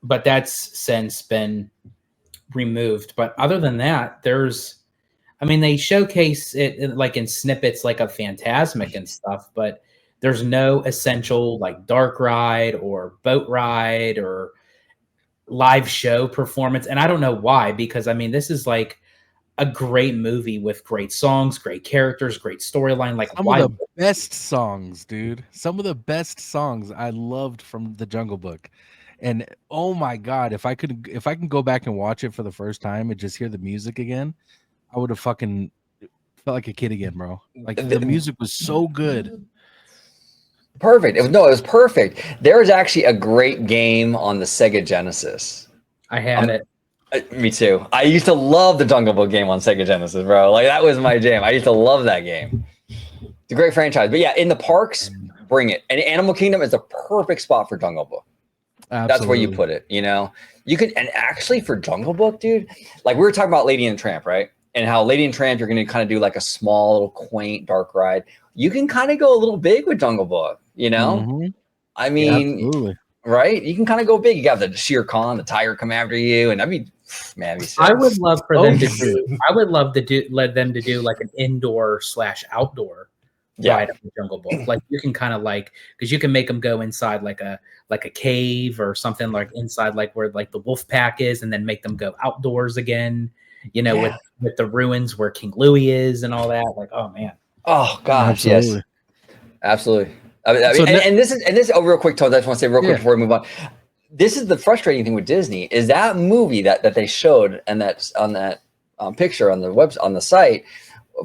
But that's since been removed. But other than that, they showcase it like in snippets like of Fantasmic and stuff, but there's no essential like dark ride or boat ride or live show performance. And I don't know why, because this is like a great movie with great songs, great characters, great storyline. Like some of the best songs, dude. Some of the best songs I loved from the Jungle Book. And oh my God, if I can go back and watch it for the first time and just hear the music again, I would have fucking felt like a kid again, bro. Like the music was so good. Perfect. It was perfect. There was actually a great game on the Sega Genesis. I had it. Me too. I used to love the Jungle Book game on Sega Genesis, bro. Like that was my jam. I used to love that game. It's a great franchise. But yeah, in the parks, bring it. And Animal Kingdom is a perfect spot for Jungle Book. That's where you put it. You know, you could, and actually for Jungle Book, dude, like we were talking about Lady and the Tramp, right? And how Lady and Tramp, you're going to kind of do like a small, little quaint, dark ride. You can kind of go a little big with Jungle Book, you know? I mean, absolutely. Right? You can kind of go big. You got the Shere Khan, the tiger come after you, and I mean, man, I would love for them to do. I would love to do let them to do like an indoor/outdoor ride of the Jungle Book. Like you can kind of like because you can make them go inside like a cave or something like inside like where like the wolf pack is, and then make them go outdoors again. You know, with the ruins where King Louis is and all that. Like, oh man. Oh gosh, absolutely. Yes, absolutely. And this is real quick, Todd. I just want to say real quick before we move on. This is the frustrating thing with Disney is that movie that they showed and that's on that picture on the site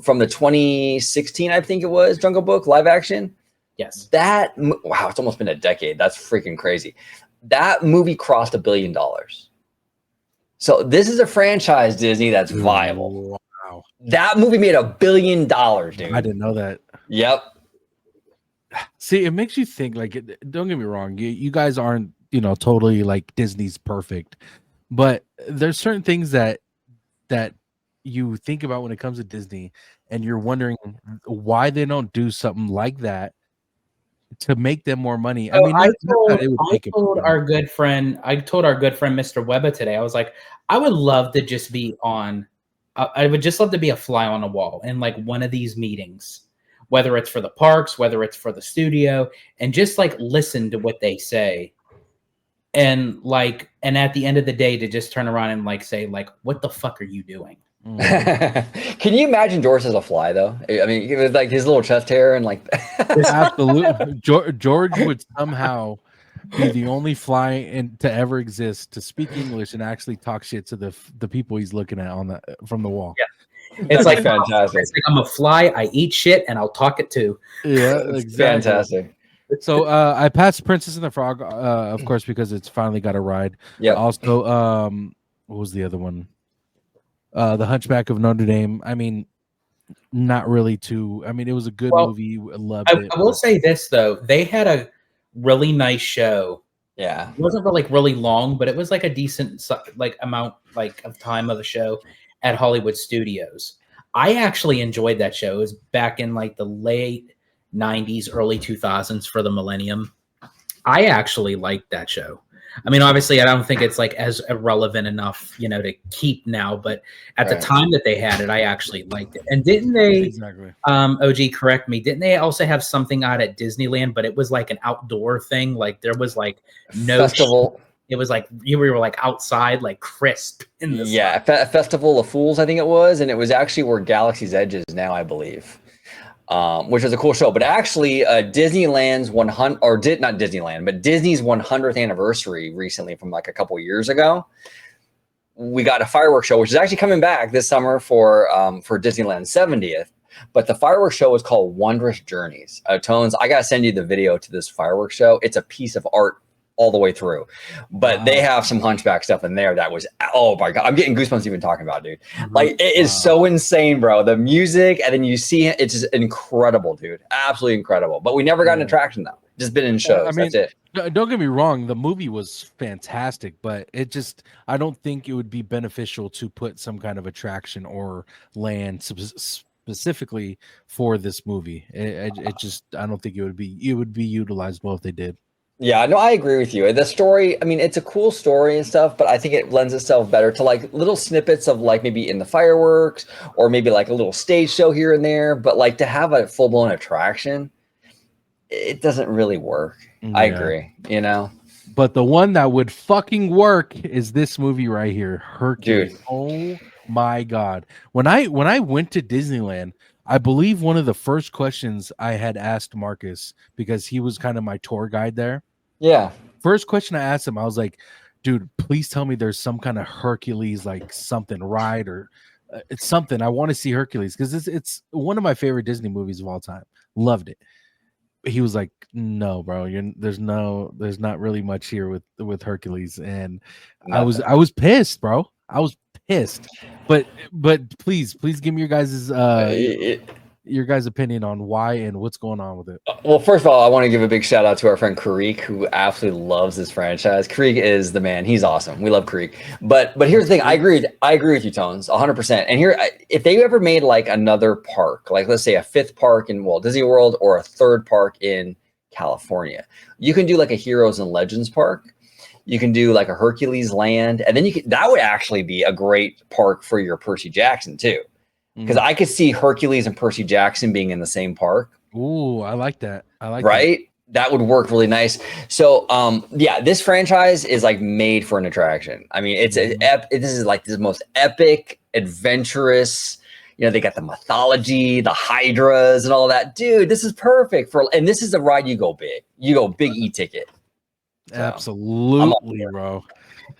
from the 2016, I think it was, Jungle Book live action. Yes. Wow, it's almost been a decade. That's freaking crazy. That movie crossed $1 billion. So this is a franchise, Disney, that's viable. Wow. That movie made $1 billion, dude. I didn't know that. Yep. See, it makes you think, like, don't get me wrong. You guys aren't, totally like Disney's perfect, but there's certain things that you think about when it comes to Disney and you're wondering why they don't do something like that to make them more money. So I told our good friend Mr. Webber today, I was like, I would love to just be I would just love to be a fly on the wall in like one of these meetings, whether it's for the parks, whether it's for the studio, and just like listen to what they say. And at the end of the day, to just turn around and like say, like, what the fuck are you doing? Can you imagine George as a fly though? I mean, with like his little chest hair and like absolutely. George would somehow be the only fly to ever exist to speak English and actually talk shit to the people he's looking at from the wall. Yeah. It's like fantastic. It's like I'm a fly, I eat shit, and I'll talk it too. Yeah, exactly. Fantastic. So I passed Princess and the Frog, of course, because it's finally got a ride. Yeah. Also, what was the other one? The Hunchback of Notre Dame. I mean, not really too. I mean, it was a good movie. Loved it. I will say this though, they had a really nice show. Yeah, it wasn't really long, but it was like a decent amount of time of the show at Hollywood Studios. I actually enjoyed that show. It was back in like the late 90s, early 2000s for the millennium. I actually liked that show. I mean, obviously, I don't think it's like as relevant enough, to keep now. But at the time that they had it, I actually liked it. And didn't they? Exactly. OG, correct me. Didn't they also have something out at Disneyland? But it was like an outdoor thing. Like there was like no festival. It was like you were like outside, like crisp in the sun. Festival of Fools, I think it was, and it was actually where Galaxy's Edge is now, I believe. Which was a cool show, but actually Disneyland's not Disneyland, but Disney's 100th anniversary recently from like a couple years ago, we got a fireworks show, which is actually coming back this summer for Disneyland's 70th. But the fireworks show is called Wondrous Journeys. Tones, I got to send you the video to this fireworks show. It's a piece of art all the way through, but they have some Hunchback stuff in there that was, oh my God, I'm getting goosebumps even talking about it, dude. Like it is so insane, bro. The music, and then you see it, it's just incredible, dude. Absolutely incredible. But we never got an attraction though. Just been in shows. I mean, that's it. Don't get me wrong, the movie was fantastic, but I don't think it would be beneficial to put some kind of attraction or land specifically for this movie. I don't think it would be utilized well if they did. Yeah, no, I agree with you. The story, I mean, it's a cool story and stuff, but I think it lends itself better to like little snippets of like maybe in the fireworks or maybe like a little stage show here and there. But like to have a full blown attraction, it doesn't really work. Yeah. I agree, But the one that would fucking work is this movie right here, Hercules. Dude. Oh my God. When I went to Disneyland, I believe one of the first questions I had asked Marcus, because he was kind of my tour guide there. Yeah. First question I asked him, I was like, dude, please tell me there's some kind of Hercules, like something ride or it's something. I want to see Hercules because it's one of my favorite Disney movies of all time. Loved it. He was like, no, bro, there's not really much here with Hercules. And nothing. I was pissed, bro. I was pissed, but please give me your guys' your guys' opinion on why and what's going on with it. Well, first of all, I want to give a big shout out to our friend Kareek, who absolutely loves this franchise. Kareek is the man. He's awesome. We love Kareek. But here's the thing. I agree with you, Tones, 100%. And here, if they ever made like another park, like let's say a 5th park in Walt Disney World or a 3rd park in California, you can do like a Heroes and Legends park. You can do like a Hercules Land, and then that would actually be a great park for your Percy Jackson too. Because I could see Hercules and Percy Jackson being in the same park. Ooh, I like that. I like right? That would work really nice. So, yeah, this franchise is like made for an attraction. I mean, this is like the most epic, adventurous. You know, they got the mythology, the hydras, and all that. Dude, this is perfect for. And this is the ride you go big. You go big e-ticket. So, absolutely, bro.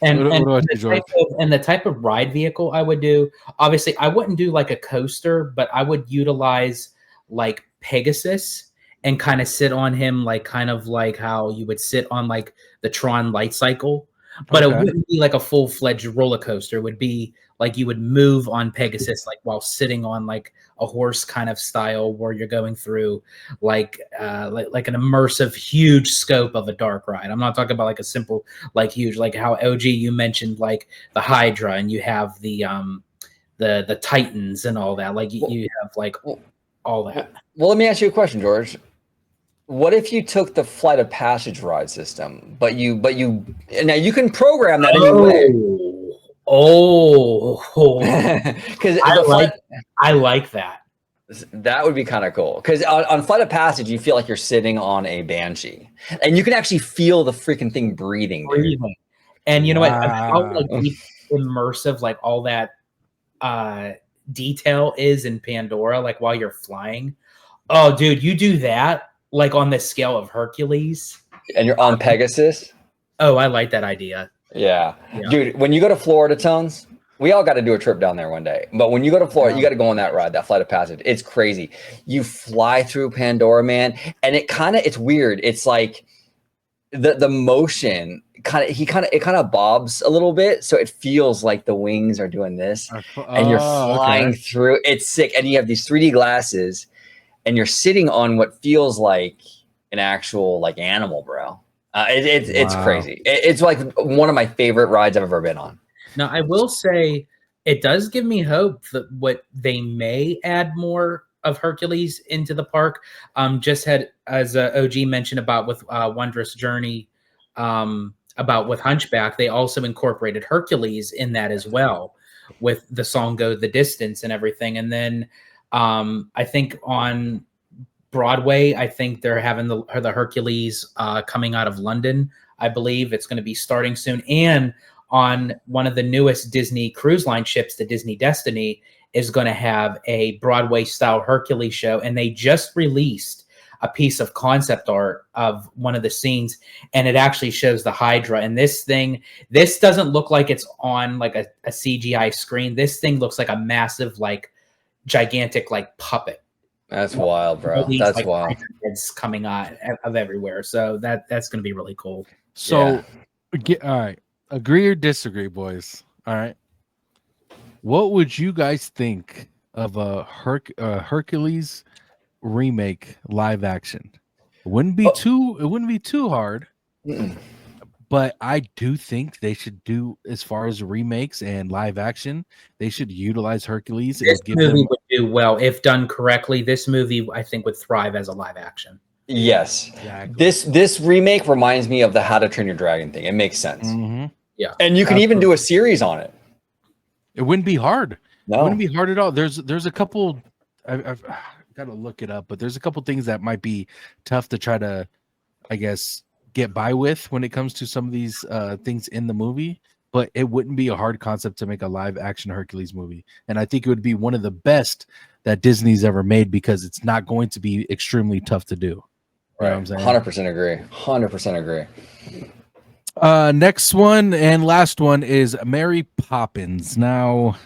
And the type of ride vehicle I would do, obviously, I wouldn't do like a coaster, but I would utilize like Pegasus and kind of sit on him, like kind of like how you would sit on like the Tron light cycle. But it wouldn't be like a full-fledged roller coaster. It would be like you would move on Pegasus, like while sitting on like a horse kind of style, where you're going through like an immersive, huge scope of a dark ride. I'm not talking about like a simple, like huge, like how OG you mentioned, like the Hydra, and you have the Titans and all that. Like you have like all that. Well, let me ask you a question, George. What if you took the Flight of Passage ride system, but you now you can program that anyway. Because I like that. That would be kind of cool. Because on Flight of Passage, you feel like you're sitting on a Banshee, and you can actually feel the freaking thing breathing. And you know what? How like immersive, like all that detail is in Pandora, like while you're flying. Oh, dude, you do that. Like on the scale of Hercules. And you're on Pegasus? Oh, I like that idea. Yeah. Dude, when you go to Florida, Tones, we all got to do a trip down there one day. But when you go to Florida, you got to go on that ride, that Flight of Passage. It's crazy. You fly through Pandora, man. And it's weird. It's like the motion it kind of bobs a little bit. So it feels like the wings are doing this. And you're flying through. It's sick. And you have these 3D glasses. And you're sitting on what feels like an actual like animal, bro. It's crazy. It's like one of my favorite rides I've ever been on. Now, I will say it does give me hope that what they may add more of Hercules into the park. Just had, as OG mentioned about with Wondrous Journey, about with Hunchback, they also incorporated Hercules in that as well, with the song "Go the Distance" and everything. And then I think on Broadway, I think they're having the Hercules coming out of London. I believe it's going to be starting soon. And on one of the newest Disney cruise line ships, the Disney Destiny, is going to have a Broadway style Hercules show. And they just released a piece of concept art of one of the scenes, and it actually shows the Hydra. And this doesn't look like it's on like a CGI screen. This thing looks like a massive, like gigantic, like puppet. That's wild, bro. That's like wild. It's coming out of everywhere. So that's going to be really cool. So, all right. Agree or disagree, boys? All right. What would you guys think of a Hercules remake live action? It wouldn't be too hard. But I do think they should do, as far as remakes and live action, they should utilize Hercules. This movie would do well if done correctly. This movie, I think, would thrive as a live action. Yes, exactly. This remake reminds me of the How to Train Your Dragon thing. It makes sense. Mm-hmm. Yeah, and you can even do a series on it. It wouldn't be hard. No, it wouldn't be hard at all. There's a couple. I've got to look it up, but there's a couple things that might be tough to try to, I guess, get by with when it comes to some of these things in the movie, but it wouldn't be a hard concept to make a live action Hercules movie. And I think it would be one of the best that Disney's ever made, because it's not going to be extremely tough to do. Right. You know what I'm saying? 100% agree. 100% agree. Next one and last one is Mary Poppins. Now,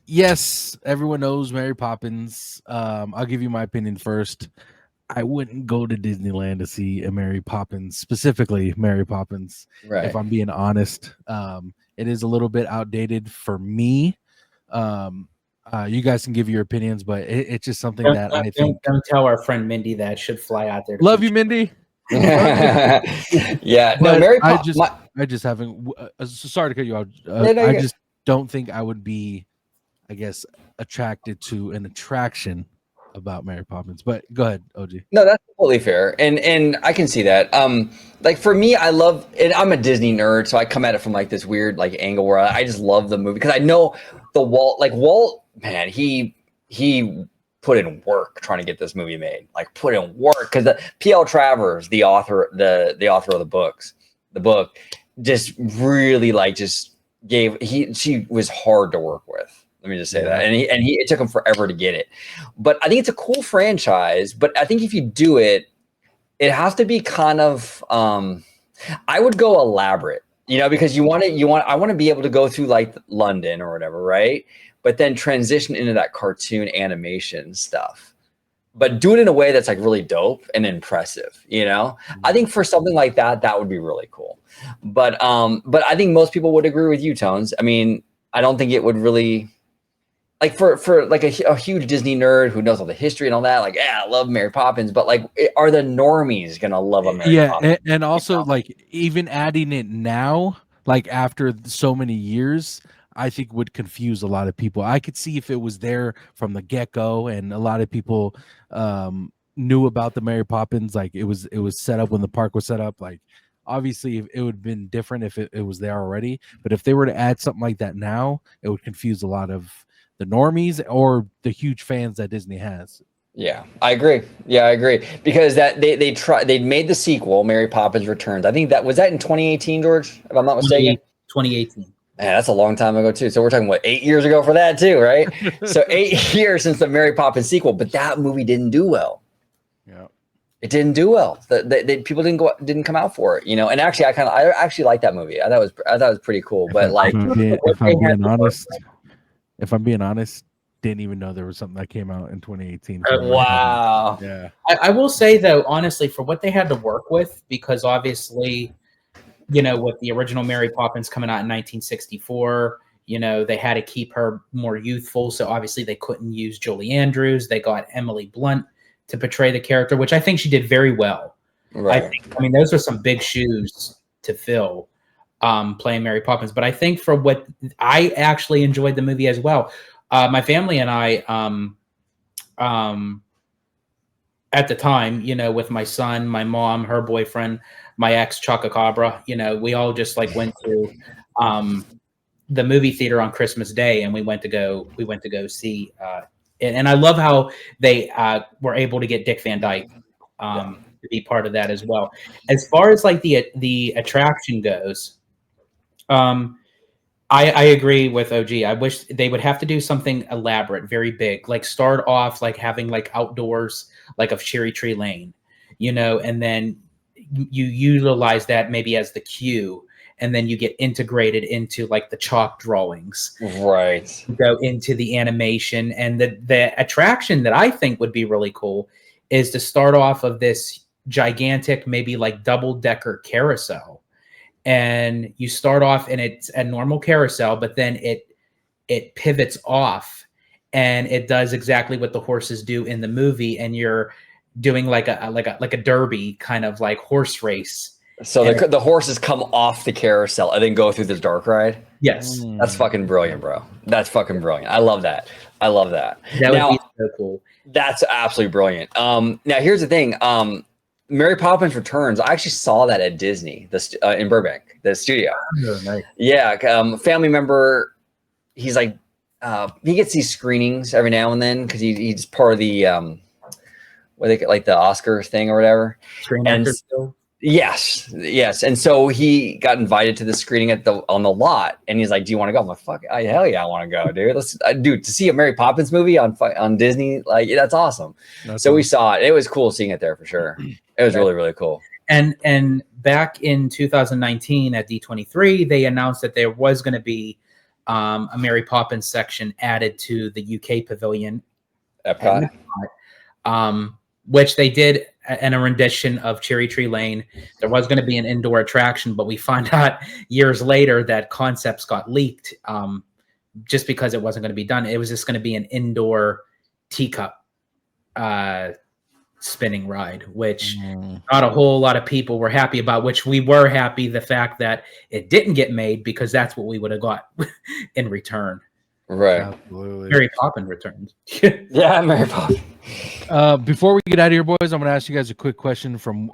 yes, everyone knows Mary Poppins. I'll give you my opinion first. I wouldn't go to Disneyland to see a Mary Poppins, specifically Mary Poppins. Right. If I'm being honest, it is a little bit outdated for me. You guys can give your opinions, but it's just something Don't, that I don't, think. don't tell our friend Mindy that should fly out there. To Love you, feature. Mindy. Yeah, no, But Mary I Poppins. just haven't. Sorry to cut you out. No, I you're just don't think I would be, I guess, attracted to an attraction about Mary Poppins. But go ahead, OG. No, that's totally fair, and I can see that. Like for me, I love, and I'm a Disney nerd, so I come at it from like this weird like angle where I just love the movie because I know the Walt, man, he put in work trying to get this movie made, like put in work because the P.L. Travers, the author of the book, just really like just she was hard to work with. Let me just say that. And it took him forever to get it. But I think it's a cool franchise. But I think if you do it, it has to be kind of I would go elaborate, because I want to be able to go through like London or whatever, right? But then transition into that cartoon animation stuff. But do it in a way that's like really dope and impressive, I think for something like that, that would be really cool. But I think most people would agree with you, Tones. I mean, I don't think it would really, like for like a huge Disney nerd who knows all the history and all that, like, yeah, I love Mary Poppins, but like, are the normies gonna love a Mary Poppins? And also like even adding it now, like after so many years, I think would confuse a lot of people. I could see if it was there from the get-go and a lot of people knew about the Mary Poppins, like it was set up when the park was set up, like obviously it would have been different if it was there already, but if they were to add something like that now, it would confuse a lot of the normies or the huge fans that Disney has. Yeah, I agree. Because that they made the sequel, Mary Poppins Returns. I think that was in 2018, George, if I'm not mistaken. 2018. Man, that's a long time ago too. So we're talking 8 years ago for that too, right? So 8 years since the Mary Poppins sequel, but that movie didn't do well. Yeah, it didn't do well. The people didn't come out for it, And actually, I actually like that movie. I thought it was pretty cool. But if I'm being honest, didn't even know there was something that came out in 2018. Wow. Yeah. I will say though, honestly, for what they had to work with, because obviously, with the original Mary Poppins coming out in 1964, they had to keep her more youthful. So obviously they couldn't use Julie Andrews. They got Emily Blunt to portray the character, which I think she did very well. Right. I mean, those are some big shoes to fill, playing Mary Poppins. But I think for what I actually enjoyed the movie as well. My family and I, at the time, with my son, my mom, her boyfriend, my ex Chocacabra, we all just like went to the movie theater on Christmas Day, and we went to go see. And I love how they were able to get Dick Van Dyke to be part of that as well. As far as like the attraction goes, I agree with OG. I wish they would have to do something elaborate, very big, like start off like having like outdoors, like of Cherry Tree Lane, and then you utilize that maybe as the cue, and then you get integrated into like the chalk drawings, right? Go into the animation, and the attraction that I think would be really cool is to start off of this gigantic, maybe like double-decker carousel. And you start off and it's a normal carousel, but then it pivots off and it does exactly what the horses do in the movie. And you're doing like a derby kind of like horse race. So the horses come off the carousel and then go through this dark ride. Yes. That's fucking brilliant, bro. That's fucking brilliant. I love that. That would be so cool. That's absolutely brilliant. Now here's the thing. Mary Poppins Returns. I actually saw that at Disney, in Burbank, the studio. Oh, nice. Yeah, family member. He's like, he gets these screenings every now and then because he's part of the what they like the Oscar thing or whatever. Yes. And so he got invited to the screening on the lot, and he's like, "Do you want to go?" I'm like, "Fuck, hell yeah, I want to go, dude. Dude, to see a Mary Poppins movie on Disney, like that's awesome." So we saw it. It was cool seeing it there for sure. It was really, really cool. And back in 2019 at D23, they announced that there was going to be a Mary Poppins section added to the UK pavilion, Epcot. Which they did in a rendition of Cherry Tree Lane. There was going to be an indoor attraction, but we found out years later that concepts got leaked just because it wasn't going to be done. It was just going to be an indoor teacup spinning ride, which not a whole lot of people were happy about, which we were happy the fact that it didn't get made, because that's what we would have got in return. Right. Absolutely. Mary Poppins returns. Yeah, Mary Poppins. Before we get out of here, boys, I'm going to ask you guys a quick question from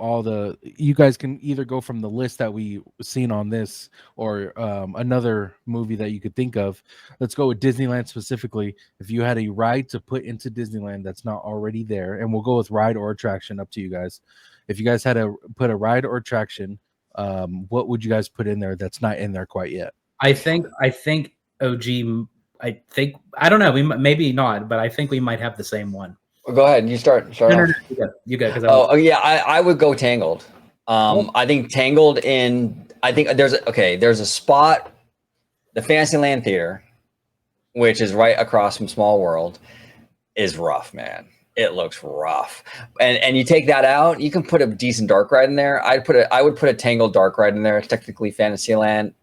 you guys can either go from the list that we seen on this or another movie that you could think of. Let's go with Disneyland specifically. If you had a ride to put into Disneyland that's not already there, and we'll go with ride or attraction, up to you guys. If you guys had to put a ride or attraction, what would you guys put in there that's not in there quite yet? I think OG, I don't know, maybe not, but I think we might have the same one. Well, go ahead. You start. No, you go. Yeah, I would go Tangled. I think Tangled I think there's a spot, the Fantasyland Theater, which is right across from Small World, is rough, man. It looks rough. And you take that out, you can put a decent dark ride in there. I would put a Tangled dark ride in there. It's technically Fantasyland.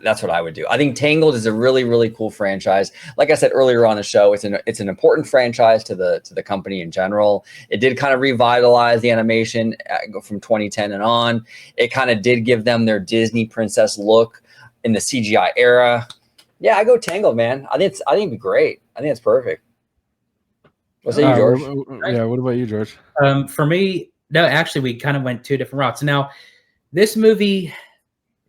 That's what I would do. I think Tangled is a really, really cool franchise. Like I said earlier on the show, it's an important franchise to the company in general. It did kind of revitalize the animation from 2010 and on. It kind of did give them their Disney princess look in the CGI era. Yeah, I go Tangled, man. I think it'd be great. I think it's perfect. What's that, you, George? Yeah, what about you, George? For me, no, actually, we kind of went two different routes. Now, this movie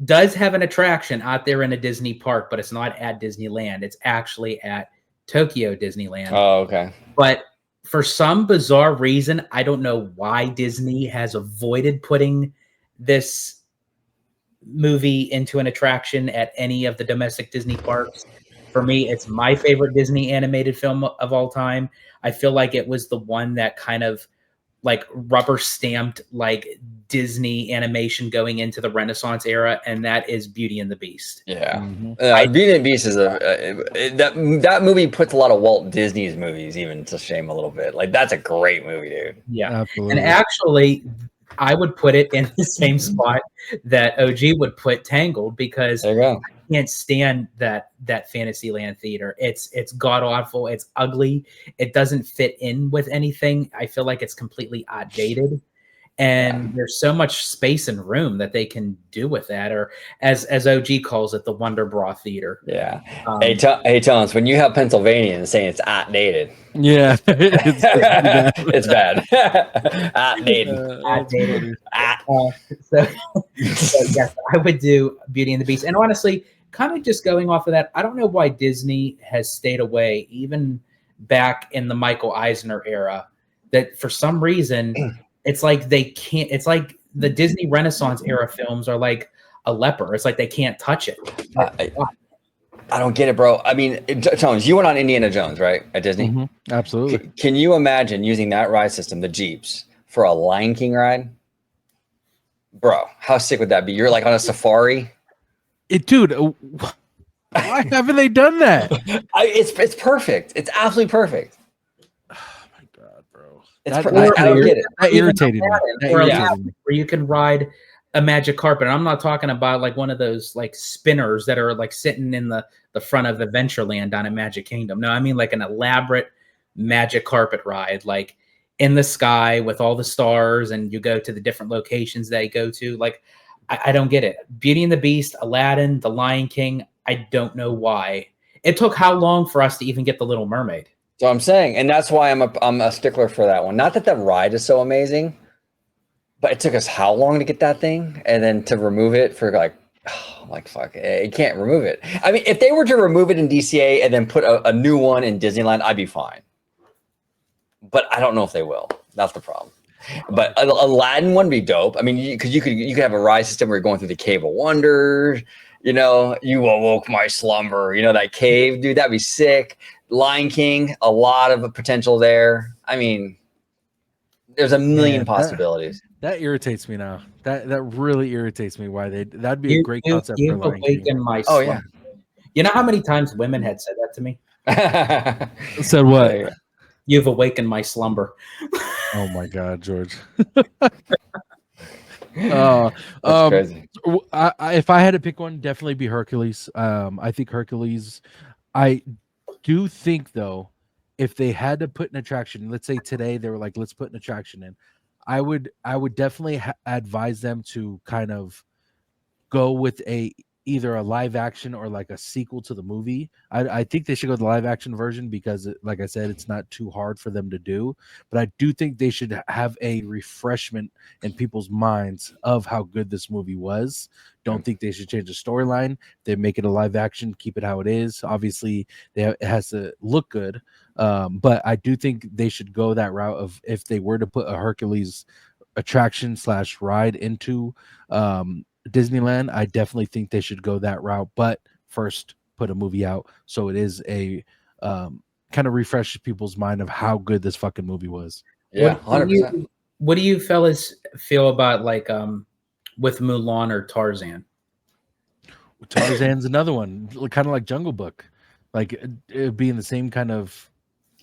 does have an attraction out there in a Disney park, but it's not at Disneyland. It's actually at Tokyo Disneyland. Oh, okay. But for some bizarre reason, I don't know why Disney has avoided putting this movie into an attraction at any of the domestic Disney parks. For me, it's my favorite Disney animated film of all time. I feel like it was the one that kind of like rubber stamped like Disney animation going into the Renaissance era, and that is Beauty and the Beast. Yeah, Beauty and the Beast is that movie puts a lot of Walt Disney's movies even to shame a little bit. Like, that's a great movie, dude. Yeah, absolutely. And actually, I would put it in the same spot that OG would put Tangled, because there you go. I can't stand that Fantasyland theater. It's god awful. It's ugly. It doesn't fit in with anything. I feel like it's completely outdated. And there's so much space and room that they can do with that, or as OG calls it, the Wonder Bra Theater. Yeah. Hey, Tones, when you have Pennsylvanians saying it's outdated. Yeah. It's bad. Outdated. So yes, I would do Beauty and the Beast. And honestly, kind of just going off of that, I don't know why Disney has stayed away, even back in the Michael Eisner era, that for some reason it's like they can't. It's like the Disney Renaissance era films are like a leper. It's like they can't touch it. I don't get it, bro. I mean, Jones, you went on Indiana Jones, right, at Disney? Mm-hmm. Absolutely. Can you imagine using that ride system, the Jeeps, for a Lion King ride? Bro, how sick would that be? You're like on a safari. Dude, why haven't they done that? It's perfect. It's absolutely perfect. I don't get it. That irritated me. Where you can ride a magic carpet. And I'm not talking about like one of those like spinners that are like sitting in the front of Adventureland down in Magic Kingdom. No, I mean like an elaborate magic carpet ride, like in the sky with all the stars, and you go to the different locations that you go to. Like, I don't get it. Beauty and the Beast, Aladdin, The Lion King. I don't know why. It took how long for us to even get The Little Mermaid? So I'm saying, and that's why I'm a stickler for that one. Not that the ride is so amazing, but it took us how long to get that thing, and then to remove it for like fuck, you can't remove it. I mean, if they were to remove it in DCA and then put a new one in Disneyland, I'd be fine. But I don't know if they will. That's the problem. But Aladdin would be dope. I mean, because you could have a ride system where you're going through the Cave of Wonders. You know, you awoke my slumber. You know, that cave, dude. That'd be sick. Lion King, a lot of potential there. I mean, there's a million possibilities. That irritates me now. That really irritates me. Why that'd be a great concept for Lion King. Oh yeah. You know how many times women had said that to me? Said what? You've awakened my slumber. Oh my God, George. That's crazy. If I had to pick one, definitely be Hercules. I think Hercules I do think though, if they had to put an attraction, let's say today they were like, let's put an attraction in, I would definitely advise them to kind of go with either a live action or like a sequel to the movie. I think they should go with the live action version because, like I said, it's not too hard for them to do. But I do think they should have a refreshment in people's minds of how good this movie was. Don't think they should change the storyline. They make it a live action, keep it how it is. Obviously, it has to look good. But I do think they should go that route of, if they were to put a Hercules attraction / ride into Disneyland, I definitely think they should go that route. But first, put a movie out so it is a kind of refreshes people's mind of how good this fucking movie was. Yeah, 100%. What do you fellas feel about like with Mulan or Tarzan? Tarzan's another one, kind of like Jungle Book, like it being the same kind of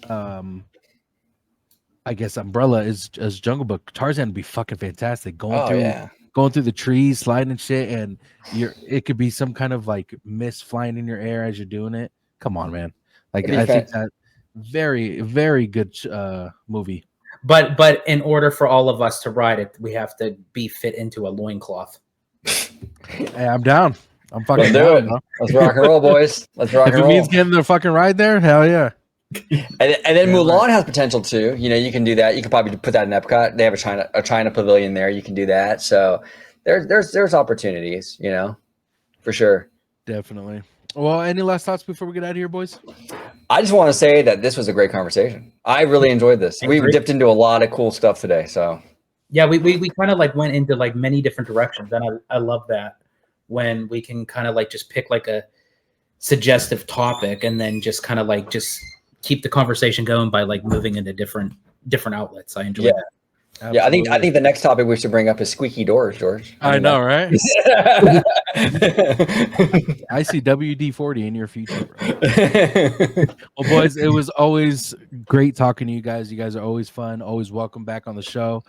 I guess umbrella as Jungle Book. Tarzan would be fucking fantastic, going through the trees, sliding and shit, and it could be some kind of like mist flying in your air as you're doing it. Come on, man. Like I think that very, very good movie. But in order for all of us to ride it, we have to be fit into a loincloth. Hey, I'm down. I'm fucking down. Let's rock and roll, boys. Let's rock and roll. If it means getting the fucking ride there, hell yeah. And then Mulan has potential too. You know, you can do that. You could probably put that in Epcot. They have a China pavilion there. You can do that. So there's opportunities, you know, for sure. Definitely. Well, any last thoughts before we get out of here, boys? I just want to say that this was a great conversation. I really enjoyed this. We dipped into a lot of cool stuff today. So yeah, we kind of like went into like many different directions, and I love that when we can kind of like just pick like a suggestive topic and then just kind of like just keep the conversation going by like moving into different outlets. I enjoy that. Absolutely. Yeah, I think the next topic we should bring up is squeaky doors, George. I know, right? I see WD-40 in your future, bro. Well, boys, it was always great talking to you guys. You guys are always fun, always welcome back on the show.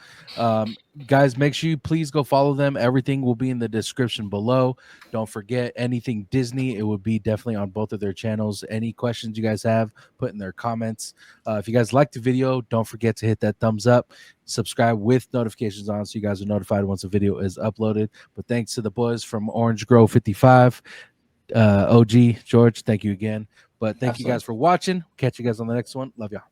Guys, make sure you please go follow them. Everything will be in the description below. Don't forget anything Disney, it would be definitely on both of their channels. Any questions you guys have, put in their comments. If you guys liked the video, don't forget to hit that thumbs up. Subscribe with notifications on so you guys are notified once a video is uploaded. But thanks to the boys from Orange Grove 55, OG George, thank you again. But thank you guys for watching. Catch you guys on the next one. Love y'all.